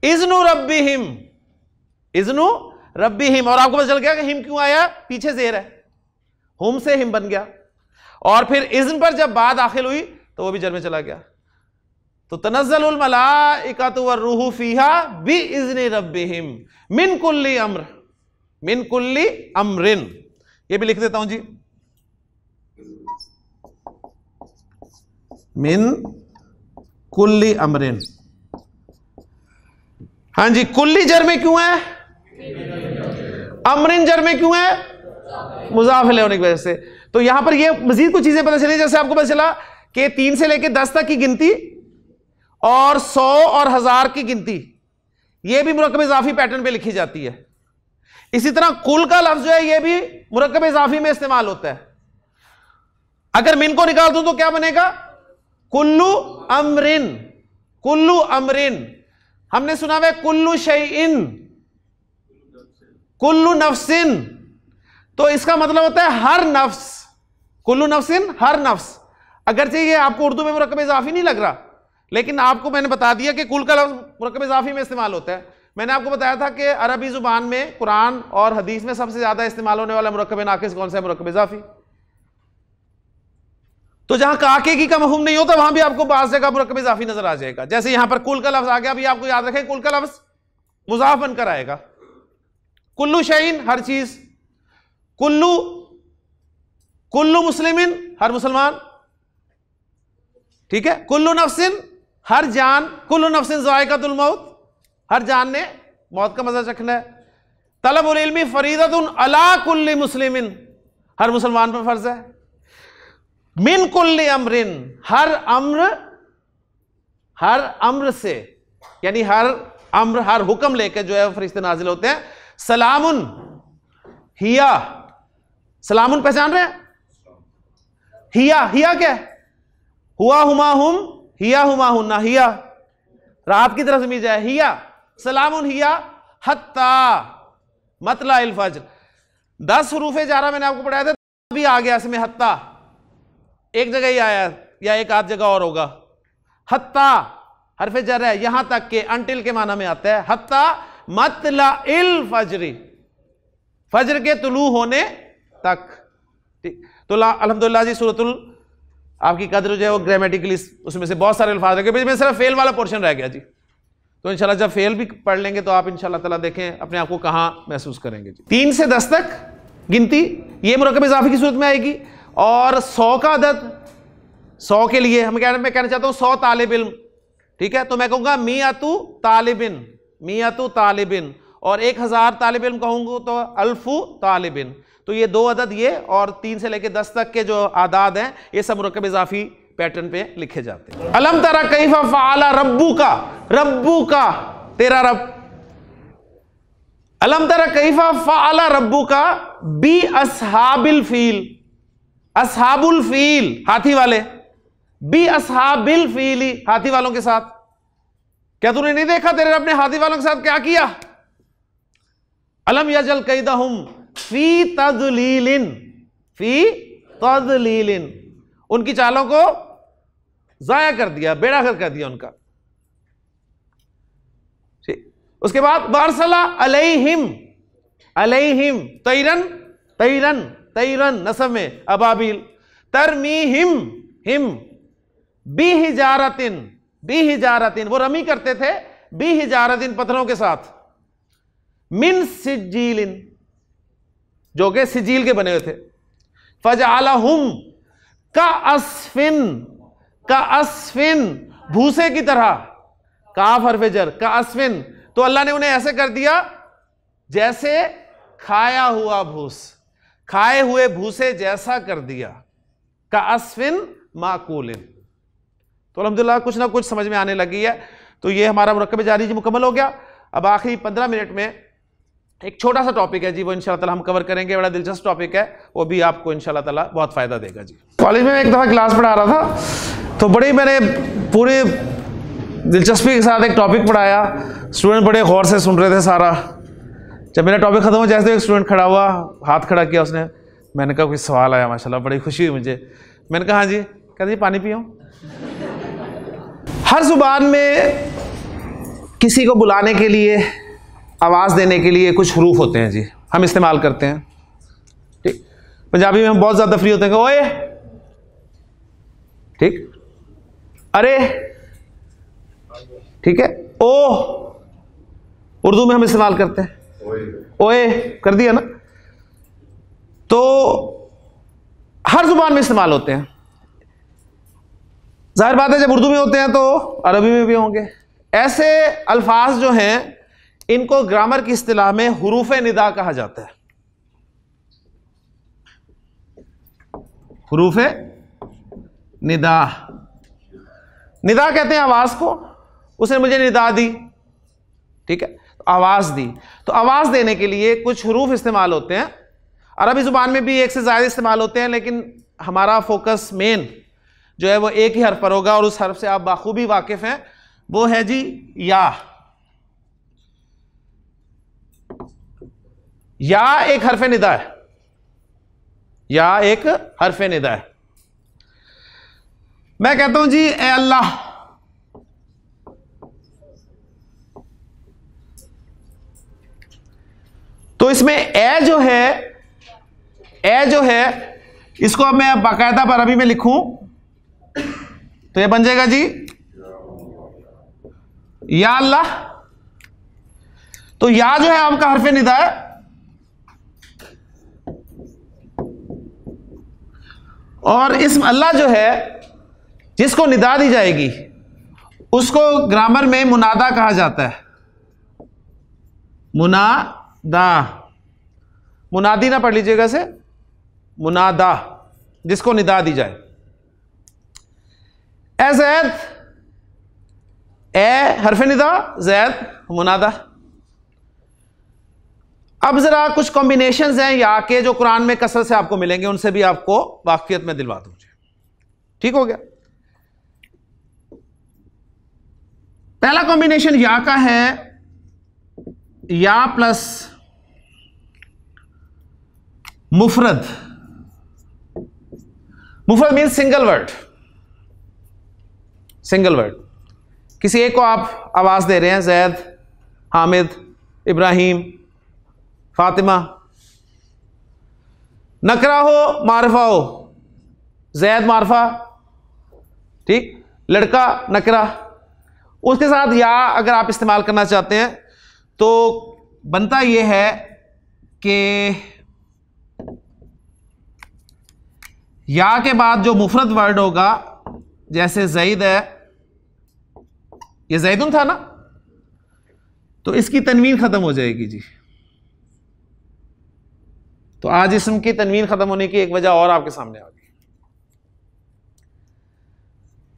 A: इज़्नु रब्बिहिम, इज़्नु रब्बिहिम। और आपको पता चल गया कि हिम क्यों आया? पीछे ज़ेर है, हुम से हिम बन गया, और फिर इज़्न पर जब बाद दाखिल हुई तो वो भी जर में चला गया। तो तनज़्ज़लुल मलाइकतु वर्रूहु फीहा बिइज़्नि रब्बिहिम मिन कुल्ली अम्र, मिन कुल्ली अम्रिन। ये भी लिख देता हूं जी, मिन कुल्ली अमरिन। हाँ जी, कुल्ली जर में क्यों है? अमरिन जर में क्यों है? मुज़ाफ़ इलैहि होने की वजह से। तो यहां पर ये मजीद कुछ चीजें पता चली, जैसे आपको पता चला कि 3 से लेकर 10 तक की गिनती और 100 और 1000 की गिनती, ये भी मुरक्कब इज़ाफ़ी पैटर्न पे लिखी जाती है। इसी तरह कुल का लफ्ज जो है ये भी मुरक्कब इज़ाफ़ी में इस्तेमाल होता है। अगर मिन को निकाल दूं तो क्या बनेगा? कुल्लू अमरिन, कुल्लू अमरिन। हमने सुना हुआ कुल्लु शैइन, कुल्लु नफ्सिन, तो इसका मतलब होता है हर नफ्स, कुल्लु नफ्सिन हर नफ्स। अगरचे ये आपको उर्दू में मुरक्कब इजाफी नहीं लग रहा, लेकिन आपको मैंने बता दिया कि कुल का लफ्ज मुरक्कब इजाफी में इस्तेमाल होता है। मैंने आपको बताया था कि अरबी जुबान में कुरान और हदीस में सबसे ज्यादा इस्तेमाल होने वाला मुरक्कब नाकिस कौन सा है? मुरक्कब इजाफी। तो जहां काकेगी का मफहूम नहीं होता वहां भी आपको बाज़ जगह मुरक्कब इजाफी नजर आ जाएगा। जैसे यहां पर कुल का लफ्ज आ गया, अभी आपको याद रखें कुल का लफ्ज मुजाफ बनकर आएगा। कुल्लु शैइन हर चीज, कुल्लु, कुल्लु मुस्लिमिन हर मुसलमान, ठीक है। कुल्लु नफ्सिन हर जान, कुल्लु नफ्सिन ज़ाइक़तुल मौत, हर जान ने मौत का मजा चखना है। तलबुल इल्मी फरीदतुन अला कुल्ली मुस्लिमिन, हर मुसलमान पर फर्ज है। मिन कुल्ली अमरिन, हर अम्र से, यानी हर अम्र, हर हुक्म लेकर जो है वो फरिश्ते नाजिल होते हैं। सलामुन हिया, सलामुन पहचान रहे हैं? हिया, हिया क्या है? हुआ हुमा हुम, हिया हुमा हुन्ना, हिया रात की तरफ ज़मीर जाए, हिया सलामुन हिया हत्ता मतला इल फज्र। 10 हुरूफे जारा मैंने आपको पढ़ाया था, अभी आ गया इसमें हत्ता, एक जगह ही आया या एक आध जगह और होगा। हत्ता हरफे जर है, यहां तक के, अंटिल के माना में आता है। हत्ता मतला इल फजरी, फजर के तुलू होने तक, ठीक। तो अल्हम्दुलिल्लाह जी सूरतुल आपकी कद्र जो है वो ग्रामेटिकली उसमें से बहुत सारे अल्फाज रखे, में सिर्फ फेल वाला पोर्शन रह गया जी। तो इंशाल्लाह जब फेल भी पढ़ लेंगे तो आप इंशाल्लाह ताला देखें अपने आप को कहां महसूस करेंगे जी। 3 से 10 तक गिनती ये मुरक्कब इजाफी की सूरत में आएगी। और 100 का अदद, 100 के लिए मैं कहना चाहता हूं 100 तालिब इल्म, ठीक है। तो मैं कहूंगा मियातु तालिबिन, मियातु तालिबिन, और 1000 तालिब इल्म कहूंगा तो अल्फु तालिबिन। तो ये 2 अदद ये, और 3 से लेकर 10 तक के जो आदाद हैं ये सब मुरक्कब इजाफी पैटर्न पे लिखे जाते हैं। अलम तरा कैफा फ़अला रब्बुका, रब्बुका तेरा रब। अलम तरा कैफा फ़अला रब्बुका बी अस्हाबिल फील, अस्हाबुल फील हाथी वाले, बी अस्हाबिल फीली हाथी वालों के साथ। क्या तूने नहीं देखा तेरे रब ने हाथी वालों के साथ क्या किया? अलम यजल कैदहुम फी तदलीलिन, फी तदलीलिन, उनकी चालों को जाया कर दिया, बेड़ा कर दिया उनका, ठीक। उसके बाद बारसला अलैहिम, अलैहिम तैरन, तैरन, तैरन नसब में अबाबिल, तरमीहिम हिम बिहिजारतिन, बिहिजारतिन वो रमी करते थे बिहिजारतिन पत्थरों के साथ, मिन सिज्जीलिन जो के सिजील के बने हुए थे। फजअलहुम का अस्फिन, का अस्फिन भूसे की तरह, काफ हरफे जर, का अस्फिन, तो अल्लाह ने उन्हें ऐसे कर दिया जैसे खाया हुआ भूस, खाए हुए भूसे जैसा कर दिया, का अस्फिन माकूलिन। तो अल्हम्दुलिल्लाह कुछ ना कुछ समझ में आने लगी है। तो ये हमारा मुरक्कब जारी जी मुकम्मल हो गया। अब आखिरी 15 मिनट में एक छोटा सा टॉपिक है जी, वो इंशाल्लाह ताला हम कवर करेंगे। बड़ा दिलचस्प टॉपिक है, वो भी आपको इंशाल्लाह ताला बहुत फायदा देगा जी। कॉलेज में एक दफ़ा क्लास पढ़ा रहा था, तो बड़ी मैंने पूरी दिलचस्पी के साथ एक टॉपिक पढ़ाया, स्टूडेंट बड़े गौर से सुन रहे थे सारा। जब मेरा टॉपिक खत्म हो जैसे एक स्टूडेंट खड़ा हुआ, हाथ खड़ा किया उसने, मैंने कहा कोई सवाल आया, माशाल्लाह बड़ी खुशी हुई मुझे। मैंने कहा हाँ जी, कहते जी पानी पियो। हर जुबान में किसी को बुलाने के लिए, आवाज़ देने के लिए कुछ हरूफ होते हैं जी, हम इस्तेमाल करते हैं, ठीक। पंजाबी में हम बहुत ज़्यादा फ्री होते हैं, ओए, ठीक, अरे, ठीक है, ओ, उर्दू में हम इस्तेमाल करते हैं ओए, कर दिया ना। तो हर जुबान में इस्तेमाल होते हैं। जाहिर बात है जब उर्दू में होते हैं तो अरबी में भी होंगे। ऐसे अल्फाज जो हैं इनको ग्रामर की इस्तिलाह में हुरूफ निदा कहा जाता है। हुरूफ निदा, निदा कहते हैं आवाज को। उसने मुझे निदा दी, ठीक है, तो आवाज दी। तो आवाज देने के लिए कुछ हुरूफ इस्तेमाल होते हैं। अरबी जुबान में भी एक से ज्यादा इस्तेमाल होते हैं, लेकिन हमारा फोकस मेन जो है वो एक ही हर्फ पर होगा, और उस हर्फ से आप बाखूबी वाकिफ हैं, वो है जी या। या एक हरफ निदा है, या एक हरफ निदा है। मैं कहता हूं जी ए अल्लाह, तो इसमें ए जो है इसको अब मैं बाकायदा पर अरबी में लिखूं तो ये बन जाएगा जी या अल्लाह। तो या जो है आपका हरफ निदा है, और इसम अल्लाह जो है जिसको निदा दी जाएगी उसको ग्रामर में मुनादा कहा जाता है। मुनादा, मुनादी ना पढ़ लीजिएगा से, मुनादा जिसको निदा दी जाए। ए जैद, ए हरफ निदा, जैद मुनादा। अब जरा कुछ कॉम्बिनेशंस हैं या के जो कुरान में कसरत से आपको मिलेंगे, उनसे भी आपको वाकियत में दिलवा दूंगी। ठीक हो गया। पहला कॉम्बिनेशन या का है, या प्लस मुफरद। मुफरद means single word, single word. किसी एक को आप आवाज दे रहे हैं, जैद, हामिद, इब्राहिम, फातिमा। नकरा हो, मारफा हो, जैद मारफा, ठीक, लड़का नकरा। उसके साथ या अगर आप इस्तेमाल करना चाहते हैं तो बनता यह है कि या के बाद जो मुफरद वर्ड होगा, जैसे जईद है, ये जैदुन था ना, तो इसकी तनवीन खत्म हो जाएगी जी। तो आज इसम की तनवीन खत्म होने की एक वजह और आपके सामने आ गई।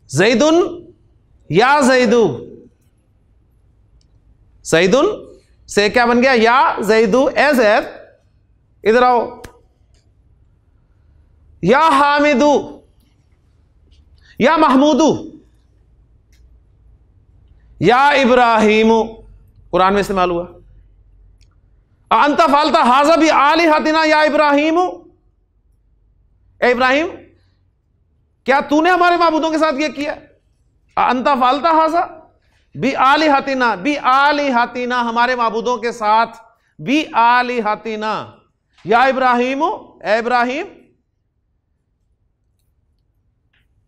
A: जैदुन या जैदू, जैदुन से क्या बन गया, या जैदू, ए जैद इधर आओ। या हामिदू, या महमूदू, या इब्राहिमू, कुरान में इस्तेमाल हुआ। अंता फालता हाजा भी आली हातिना या इब्राहिम, ए इब्राहिम क्या तूने हमारे माबूदों के साथ यह किया। अंता फालता हाजा भी आली हातिना, भी आली हातिना, हमारे माबूदों के साथ, भी आली हातिना या इब्राहिम, ए इब्राहिम।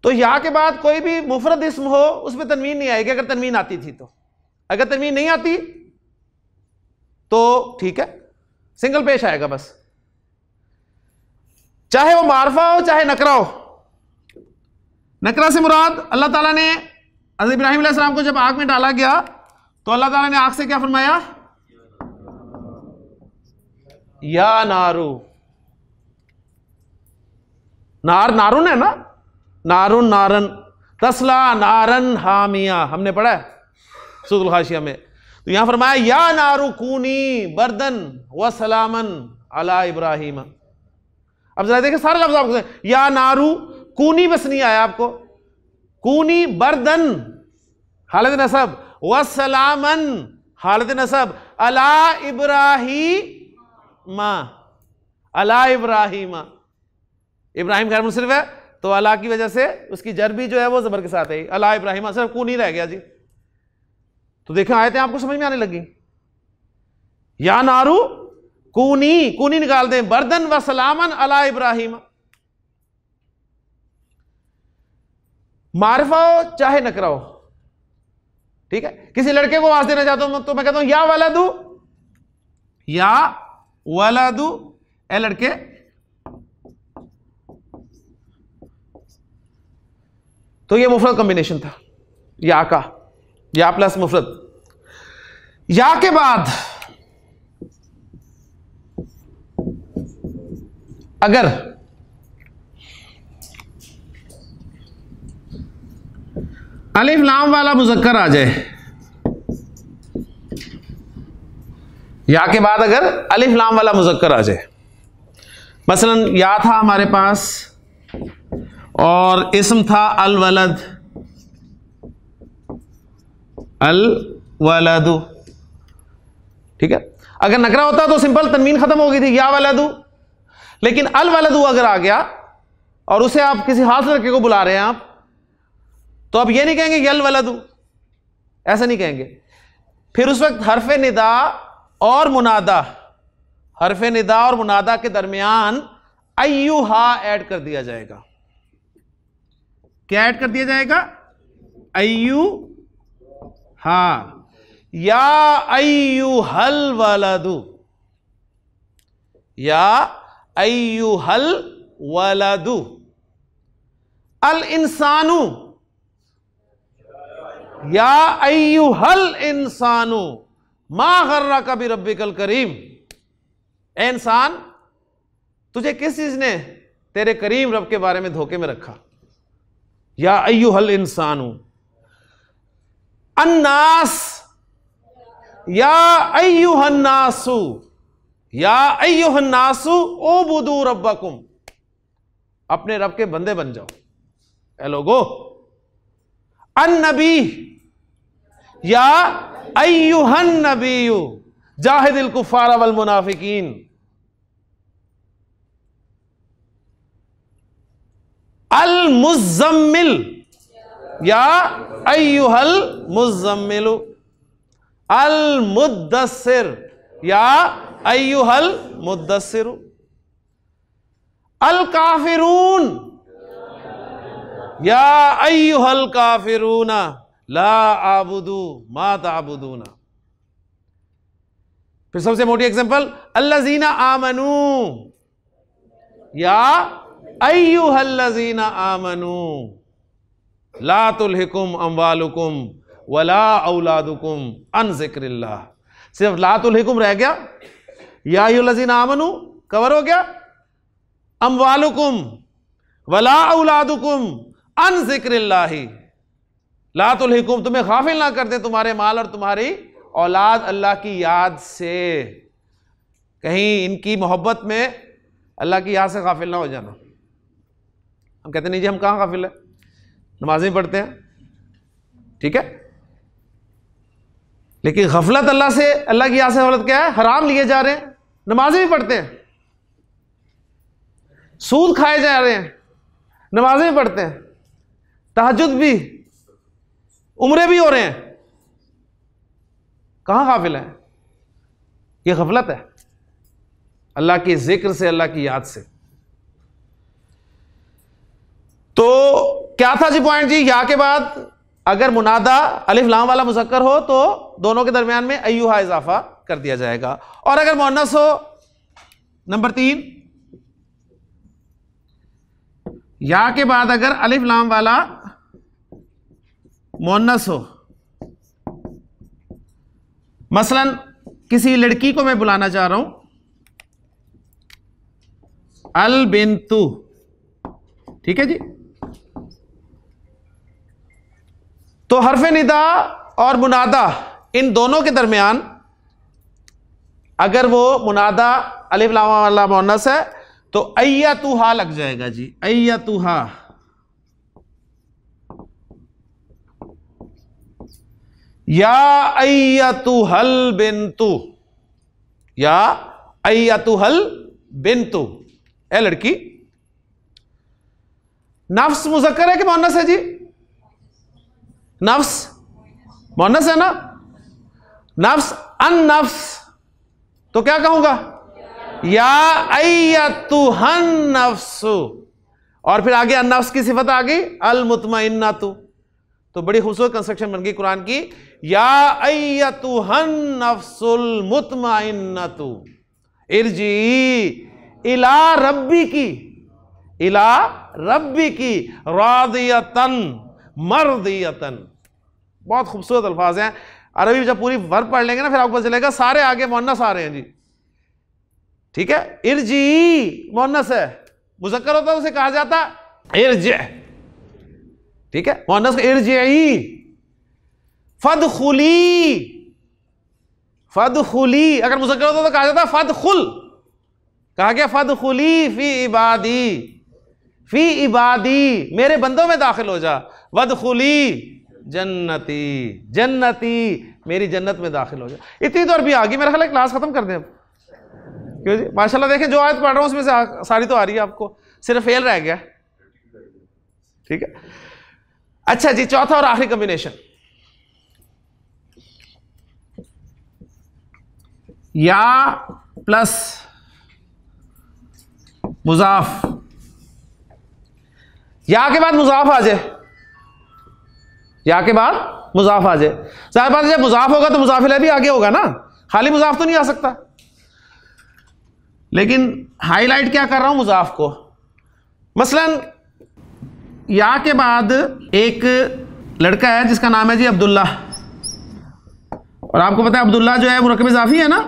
A: तो या के बाद कोई भी मुफरद इस्म हो उसमें तनवीन नहीं आएगी, अगर तनवीन आती थी तो। अगर तनवीन नहीं आती तो ठीक है, सिंगल पेश आएगा बस, चाहे वो मारफा हो चाहे नकरा हो। नकरा से मुराद अल्लाह ताला ने हज़रत इब्राहिम अलैहिस्सलाम को जब आग में डाला गया तो अल्लाह ताला ने आग से क्या फरमाया, या नारू। नार नारुन है ना, नारुन नारन, तस्ला नारन हामिया, हमने पढ़ा है सूरह हाशिया में। तो यहां फरमाया या नारू कूनी बर्दन व सलामन अला इब्राहिम। अब जरा देखिए सारे लफ्ज आपको, या नारू कूनी बस नहीं आया आपको, कूनी बर्दन हालत नसब, व सलामन हालत नसब, अला इब्राहिम, अला इब्राहिम। इब्राहिम खैर मुनसरिफ है तो अला की वजह से उसकी जर भी जो है वो जबर के साथ है, अला इब्राहिम, सिर्फ कूनी रह गया जी। तो देखें आयतें आपको समझ में आने लगी। या नारू कूनी, कूनी निकाल दें, बर्दन व सलामन अला इब्राहिम। मारिफा हो चाहे नकरा हो, ठीक है। किसी लड़के को आवाज देना चाहता हूं तो मैं कहता हूं या वलदू, या वलदू, ए लड़के। तो ये मुफरद कॉम्बिनेशन था या का, या प्लस मुफरद। या के बाद अगर अलिफ लाम वाला मुज़क्कर आ जाए, या के बाद अगर अलिफ लाम वाला मुज़क्कर आ जाए, मसलन या था हमारे पास और इस्म था अल वलद, अल वलदु, ठीक है। अगर नकरा होता तो सिंपल तनवीन खत्म हो गई थी, या वलदू। लेकिन अल वलदू अगर आ गया और उसे आप किसी खास लड़के को बुला रहे हैं आप, तो अब ये नहीं कहेंगे यल वलदू, ऐसा नहीं कहेंगे। फिर उस वक्त हरफे निदा और मुनादा, हरफे निदा और मुनादा के दरमियान अय्युहा ऐड कर दिया जाएगा। क्या ऐड कर दिया जाएगा? अय्युहा, या अय्युहल वलदू, या अय्युहल वलदू। अल इंसानु, या अय्युहल इंसानु मा गर्रका बिरब्बिकल करीम। ए इंसान, तुझे किस चीज ने तेरे करीम रब के बारे में धोखे में रखा? या अय्युहल इंसानु। अन्नास, या अय्युहन्नासु, या अय्युहन्नासु उबुदू रब्बकुम, अपने रब के बंदे बन जाओ ए लोगो। अन्नबी, या अय्युहन नबीयु जाहिदिल कुफ्फार वल मुनाफिकीन। अल मुज़म्मिल, या अय्युहल मुज़म्मिलु। अल मुद्दस्सिर, या अय्युहल मुद्दस्सिरु। अल काफिरून, या अय्युहल काफिरूना ला आबुदू मा ताबुदूना। फिर सबसे मोटी एग्जांपल, अल्लज़ीना आमनू, या अय्युहल्लज़ीना आमनू ला तुल्हिकुम अम्वालुकुम वला औलादुकुम अन ज़िक्रिल्लाह। सिर्फ ला तुल्हिकुम रह गया, या अय्युहल्लज़ीना आमनू कवर हो गया, अम्वालुकुम वला औलादुकुम अन ज़िक्रिल्लाही। ला तुल्हिकुम, तुम्हें गाफिल ना कर दे तुम्हारे माल और तुम्हारी औलाद अल्लाह की याद से। कहीं इनकी मोहब्बत में अल्लाह की याद से गाफिल ना हो जाना। हम कहते नहीं जी हम कहाँ गाफिल है, नमाज में पढ़ते हैं, ठीक है, लेकिन गफलत अल्लाह से, अल्लाह की याद से गफलत क्या है? हराम लिए जा रहे हैं, नमाज भी पढ़ते हैं, सूद खाए जा रहे हैं, नमाज भी पढ़ते हैं, तहज्जुद भी, उम्रे भी हो रहे हैं, कहां गाफिल है? यह गफलत है अल्लाह के जिक्र से, अल्लाह की याद से। तो क्या था जी पॉइंट जी? या के बाद अगर मुनादा अलिफ लाम वाला मुज़क्कर हो तो दोनों के दरमियान में अय्युहा इजाफा कर दिया जाएगा। और अगर मुअन्नस हो, नंबर 3, या के बाद अगर अलिफ लाम वाला मुअन्नस हो, मसलन किसी लड़की को मैं बुलाना चाह रहा हूं, अल बिन्तु, ठीक है जी, तो हरफ निदा और मुनादा इन दोनों के दरमियान अगर वो मुनादा अलिफ लाम वाला मुअन्नस है तो अय्यतुहा लग जाएगा जी, अय्यतुहा। या अय्यतुहल बिन्तु, या अय्यतुहल बिन्तु, ए लड़की। नफ्स मुज़क्कर है कि मुअन्नस है जी? नफ्स मुअन्नस है ना? नफ्स, अन नफ्स, तो क्या कहूंगा? या अय्यतुहन नफ्सु, और फिर आगे अन नफ्स की सिफत आ गई अल मुतमइन्नतु। तो बड़ी खूबसूरत कंस्ट्रक्शन बन गई कुरान की, या अय्यतुहन नफ्सुल मुतमइन्नतु इरजी इला रब्बी की, इला रब्बी की रादियतन मर्दियतन। बहुत खूबसूरत अल्फाज हैं। अरबी जब पूरी वर्ब पढ़ लेंगे ना फिर आपको पता चलेगा सारे आगे मुअन्नस आ रहे हैं जी, ठीक है। इरजी मुअन्नस है, मुज़क्कर होता है उसे कहा जाता इरज, ठीक है, मुअन्नस इरजी। फदखुली, फदखुली अगर मुज़क्कर होता तो कहा जाता फदखुल, कहा गया फदखुली फी इबादी, फी इबादी मेरे बंदों में दाखिल हो जा। वदखुली जन्नती, जन्नती मेरी जन्नत में दाखिल हो जाए। इतनी तो अरबी आ गई, मेरा ख्याल है क्लास खत्म कर दें अब। क्यों जी, माशाल्लाह देखें जो आयत पढ़ रहा हूं उसमें से सारी तो आ रही है आपको, सिर्फ फेल रह गया। ठीक है, अच्छा जी, चौथा और आखिरी कॉम्बिनेशन, या प्लस मुजाफ। या के बाद मुजाफ आ जाए, या के बाद मुजाफ आ जाए। जाहिर बात है जब मुजाफ होगा तो मुजाफ इलैह भी आगे होगा ना, खाली मुजाफ तो नहीं आ सकता। लेकिन हाईलाइट क्या कर रहा हूं, मुजाफ को। मसलन या के बाद एक लड़का है जिसका नाम है जी अब्दुल्ला, और आपको पता है अब्दुल्ला जो है मुरक्कब इजाफी है ना,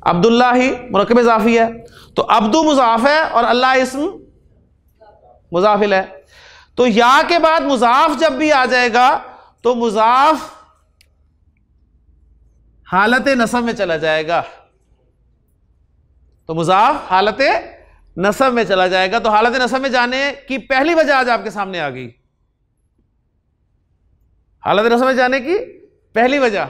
A: अब्दुल्ला ही मुरक्कब इजाफी है। तो अब्दु मुजाफ है और अल्लाह इस्म मुजाफिल है। तो या के बाद मुजाफ जब भी आ जाएगा तो मुजाफ हालत नसब में चला जाएगा, तो मुजाफ हालत नसब में चला जाएगा। तो हालत नसब में जाने की पहली वजह आज आपके सामने आ गई। हालत नसब में जाने की पहली वजह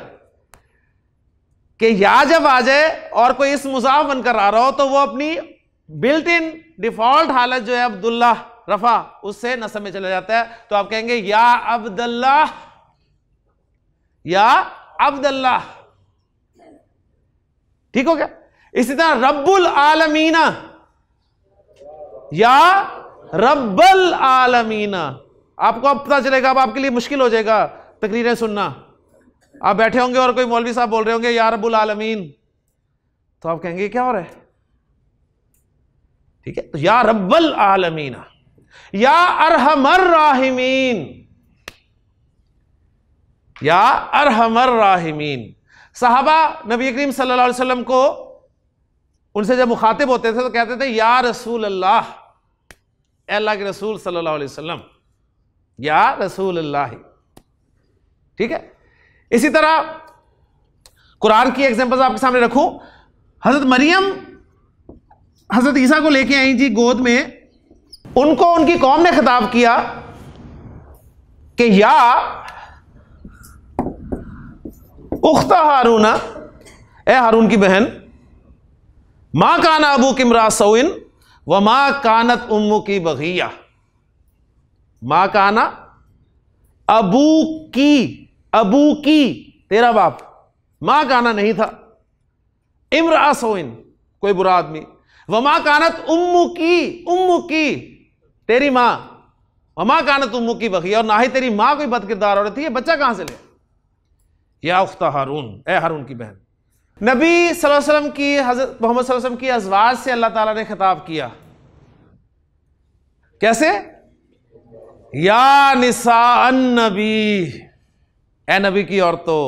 A: कि या जब आ जाए और कोई इस मुजाफ बनकर आ रहा हो तो वो अपनी बिल्ट इन डिफॉल्ट हालत जो है अब्दुल्ला रफा, उससे नसब में चला जाता है। तो आप कहेंगे या अब्दुल्ला, या अब्दुल्ला। ठीक हो गया। इसी तरह रब्बुल आलमीना, या रब्बल आलमीना। आपको अब पता चलेगा, अब आपके लिए मुश्किल हो जाएगा तकरीरें सुनना। आप बैठे होंगे और कोई मौलवी साहब बोल रहे होंगे या रब्बुल आलमीन, तो आप कहेंगे क्या हो रहा है। ठीक है, तो या रब्बल आलमीना, या अरहमर राहिमीन, या अरहमर राहिमीन। सहाबा नबी करीम सल्लल्लाहु अलैहि वसल्लम को, उनसे जब मुखातिब होते थे तो कहते थे या रसूल अल्लाह, अल्लाह के रसूल सल्लल्लाहु अलैहि वसल्लम, या रसूल अल्लाह। ठीक है, इसी तरह कुरान की एग्जांपल्स आपके सामने रखूं। हजरत मरियम हजरत ईसा को लेके आई जी गोद में, उनको उनकी कौम ने खिताब किया कि या उख्ता हारूना, ए हारून की बहन, मां काना अबू किमरा सौइन व मां कानत उम्मु की बगिया। मां काना अबू की, अबू की तेरा बाप, मां काना नहीं था, इमरा सौइन कोई बुरा आदमी, व मां कानत उम्मु की तेरी मां, वमा कानत उम्मु की बगिया, और ना ही तेरी मां कोई बदकिरदार औरत थी। ये बच्चा कहां से ले, या उख्ता हारून, ए हारून की बहन। नबी सल्लल्लाहु अलैहि वसल्लम की, हजरत मोहम्मद सल्लल्लाहु अलैहि वसल्लम की अज़वाज से अल्लाह ताला ने खिताब किया, कैसे, या निसाअन नबी, ए नबी की औरतों,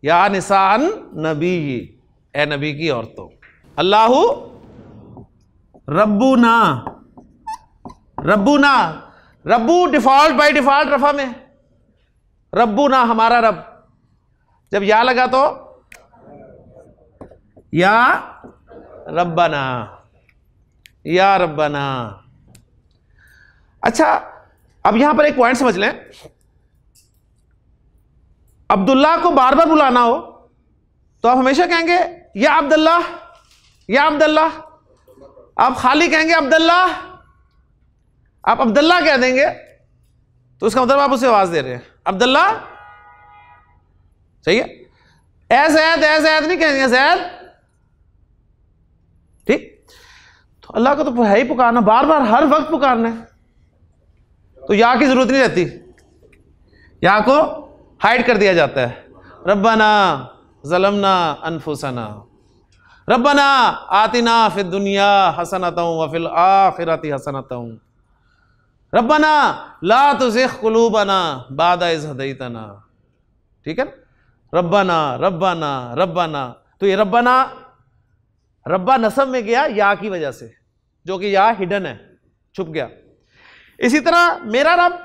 A: या निसाअन नबी, ए नबी की औरतों। अल्लाहु रब्बुना, रब्बुना, रब्बू डिफॉल्ट बाय डिफॉल्ट रफा में, रब्बुना हमारा रब। जब या लगा तो या रब्बना, या रब्बना। अच्छा, अब यहां पर एक पॉइंट समझ लें। अब्दुल्ला को बार बार बुलाना हो तो आप हमेशा कहेंगे या अब्दुल्ला, या अब्दुल्ला। आप खाली कहेंगे अब्दुल्ला, आप अब्दुल्ला कह देंगे तो उसका मतलब आप उसे आवाज दे रहे हैं अब्दुल्ला। सही है। ए जैद नहीं कहेंगे, जैद। ठीक, तो अल्लाह को तो है ही पुकारना, बार बार हर वक्त पुकारना है, तो या की जरूरत नहीं रहती, या को हाइड कर दिया जाता है। रब्बना ज़लमना अनफुसना, रब्बना आतिना फिद दुनिया हसनतम व फिल आखिरति हसनतम, रब्बना ला तुज़िग़ क़ुलूबना बादा इज़ हदैतना। ठीक है, रब्बना रब्बना रब्बना। तो ये रब्बना, रब्बा नसब में गया या की वजह से, जो कि या हिडन है, छुप गया। इसी तरह मेरा रब,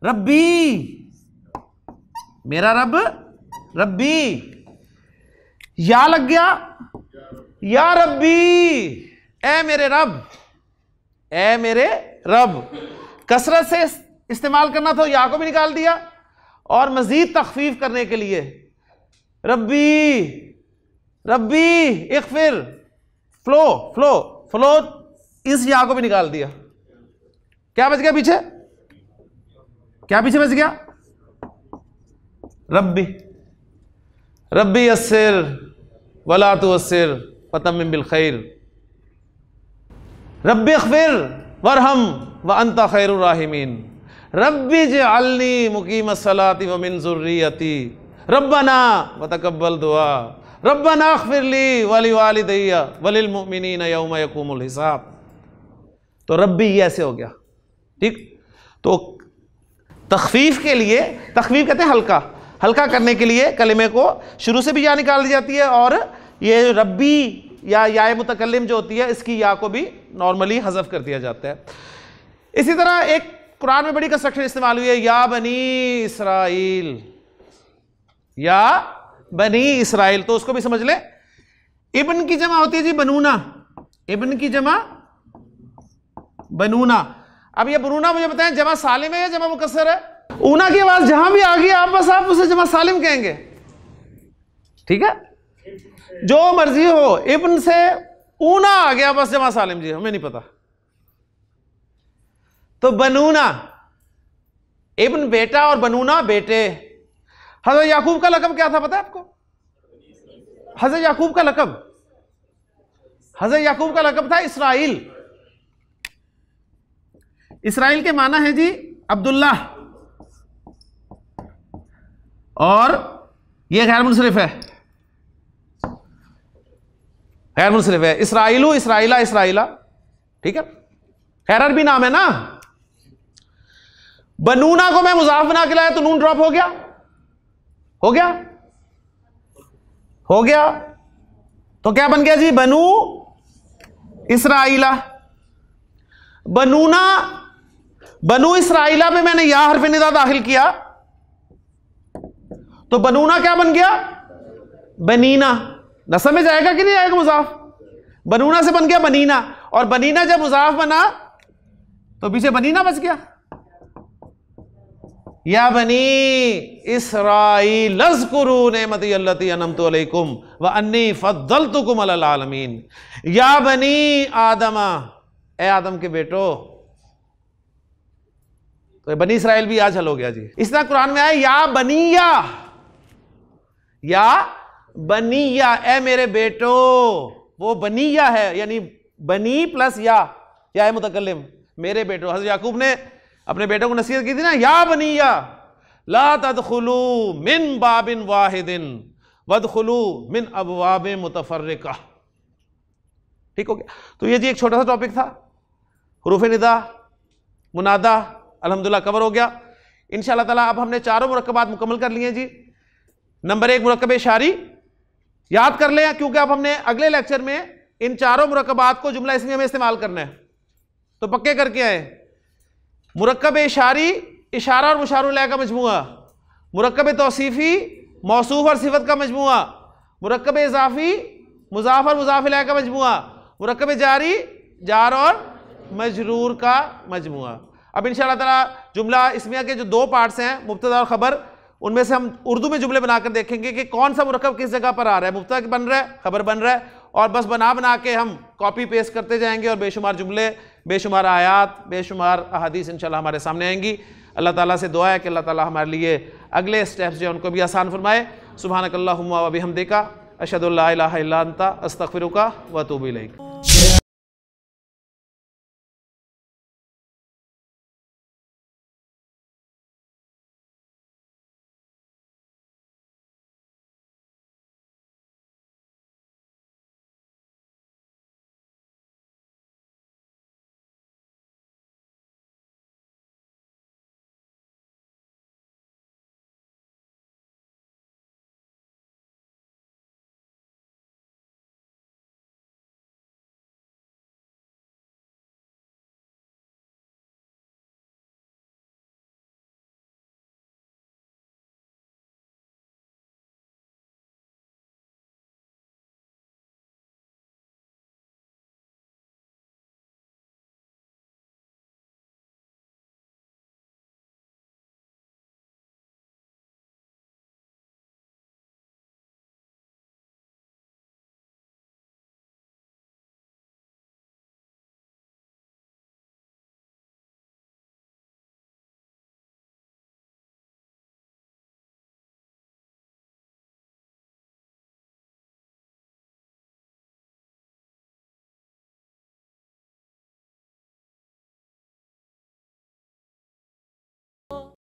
A: रब्बी, मेरा रब रब्बी, या लग गया, या रब्बी, ए मेरे रब, ए मेरे रब। कसरत से इस्तेमाल करना था, या को भी निकाल दिया, और मजीद तखफीफ करने के लिए रब्बी रब्बी इग़फिर, फ्लो फ्लो फ्लो, इस या को भी निकाल दिया। क्या बच गया पीछे? क्या पीछे बच गया? रब्बी रब्बी यस्सिर वला तुअस्सिर वतम्मिम बिल खैर, रब्बी इग़फिर वरहम व अंता खैरुर राहिमीन, रब्बी जअलनी मुकीमस्सलाति व मिन ज़ुर्रियती रब्बना व तक़ब्बल दुआ, रब्बना इग़फिरली व लिवालिदैया व लिलमुमिनीना यौम यक़ूमुल हिसाब। तो रब्बी ये ऐसे हो गया, ठीक। तो तखफीफ के लिए, तखफीफ कहते हैं हल्का, हल्का करने के लिए कलिमे को शुरू से भी या निकाल दी जाती है, और ये रब्बी या मुतकल्लिम जो होती है इसकी या को भी नॉर्मली हज़फ कर दिया जाता है। इसी तरह एक कुरान में बड़ी कंस्ट्रक्शन इस्तेमाल हुई है, या बनी इसराइल, या बनी इसराइल, तो उसको भी समझ ले। इब्न की जमा होती है जी बनूना, इब्न की जमा बनूना। अब ये बनूना मुझे बताएं जमा सालिम है या जमा मुकस्सर है? ऊना की आवाज जहां भी आ गई आप बस आप उसे जमा सालिम कहेंगे, ठीक है, जो मर्जी हो। इब्न से ऊना आ गया बस जमा सालिम जी, हमें नहीं पता। तो बनूना इब्न बेटा और बनूना बेटे। हज़रत याकूब का लक़ब क्या था पता है आपको? हज़रत याकूब का लक़ब, हज़रत याकूब का लक़ब था इसराइल। इसराइल के माना है जी अब्दुल्ला, और यह गैर मुनसरिफ है, गैर मुनसरिफ है। इसराइलू, इसराइला, इसराइला, ठीक है, खैर अरबी नाम है ना। बनूना को मैं मुजाफ बना के लाया तो नून ड्रॉप हो गया, हो गया, हो गया, तो क्या बन गया जी? बनू इसराइला। बनूना, बनू इसराइला पे मैंने या हर्फ निदा दाखिल किया तो बनूना क्या बन गया? बनीना। न समझ आएगा कि नहीं आएगा? मुजाफ बनूना से बन गया बनीना, और बनीना जब मुजाफ बना तो पीछे बनीना बच गया। या बनी इसराइल अज़्कुरू नेमती अल्लती अनअमतु अलैकुम व अन्नी फद्दलतुकुम अलल आलमीन। या बनी आदमा, ए आदम के बेटो। तो बनी इसराइल भी आज हल हो गया जी। इस तरह कुरान में आया या बनिया, या बनिया, ए मेरे बेटो। वो बनिया है, यानी बनी प्लस या मुतकल्लिम, मेरे बेटो। हज़रत याकूब ने अपने बेटों को नसीहत की थी ना, या बनिया ला तदखुलू मिन बाबिन वाहिदिन वदखुलू मिन अबवाबिन मुतफर्रिका। ठीक हो गया। तो ये जी एक छोटा सा टॉपिक था, हुरूफ निदा, मुनादा, अल्हम्दुलिल्लाह कवर हो गया। इंशाअल्लाह ताला अब हमने चारों मुरक्कबात मुकम्मल कर लिए जी। नंबर 1 मुरक्कब इशारी याद कर लें, क्योंकि अब हमने अगले लेक्चर में इन चारों मुरक्कबात को जुमला इसमिया में इस्तेमाल करना है, तो पक्के करके आए। मुरक्कब इशारी इशारा और मुशारुल इलैह का मजमुआ, मुरक्कब तौसीफी मौसूफ और सिफत का मजमुआ, मुरक्कब इजाफी मुजाफ और मुजाफ इलैह का मजमुआ, मुरक्कब जारी जार और मजरूर का मजमुआ। अब इंशाअल्लाह ताला जुमला इसमिया के जो 2 पार्ट्स हैं, मुब्तदा और खबर, उनमें से हम उर्दू में जुमले बनाकर देखेंगे कि कौन सा मुरक्कब किस जगह पर आ रहा है, मुब्तदा बन रहा है, खबर बन रहा है, और बस बना के हम कॉपी पेस्ट करते जाएंगे और बेशुमार जुमले, बेशुमार आयात, बेशुमार अहादीस इंशाअल्लाह हमारे सामने आएंगी। अल्लाह ताला से दुआ है कि अल्लाह ताला हमारे लिए अगले स्टेप्स जो है उनको भी आसान फरमाए। सुब्हानकल्लाहुम्मा व बिहम्दिका अशहदु अल्ला इलाहा इल्ला अंता अस्तगफिरुका व अतूबु इलैक।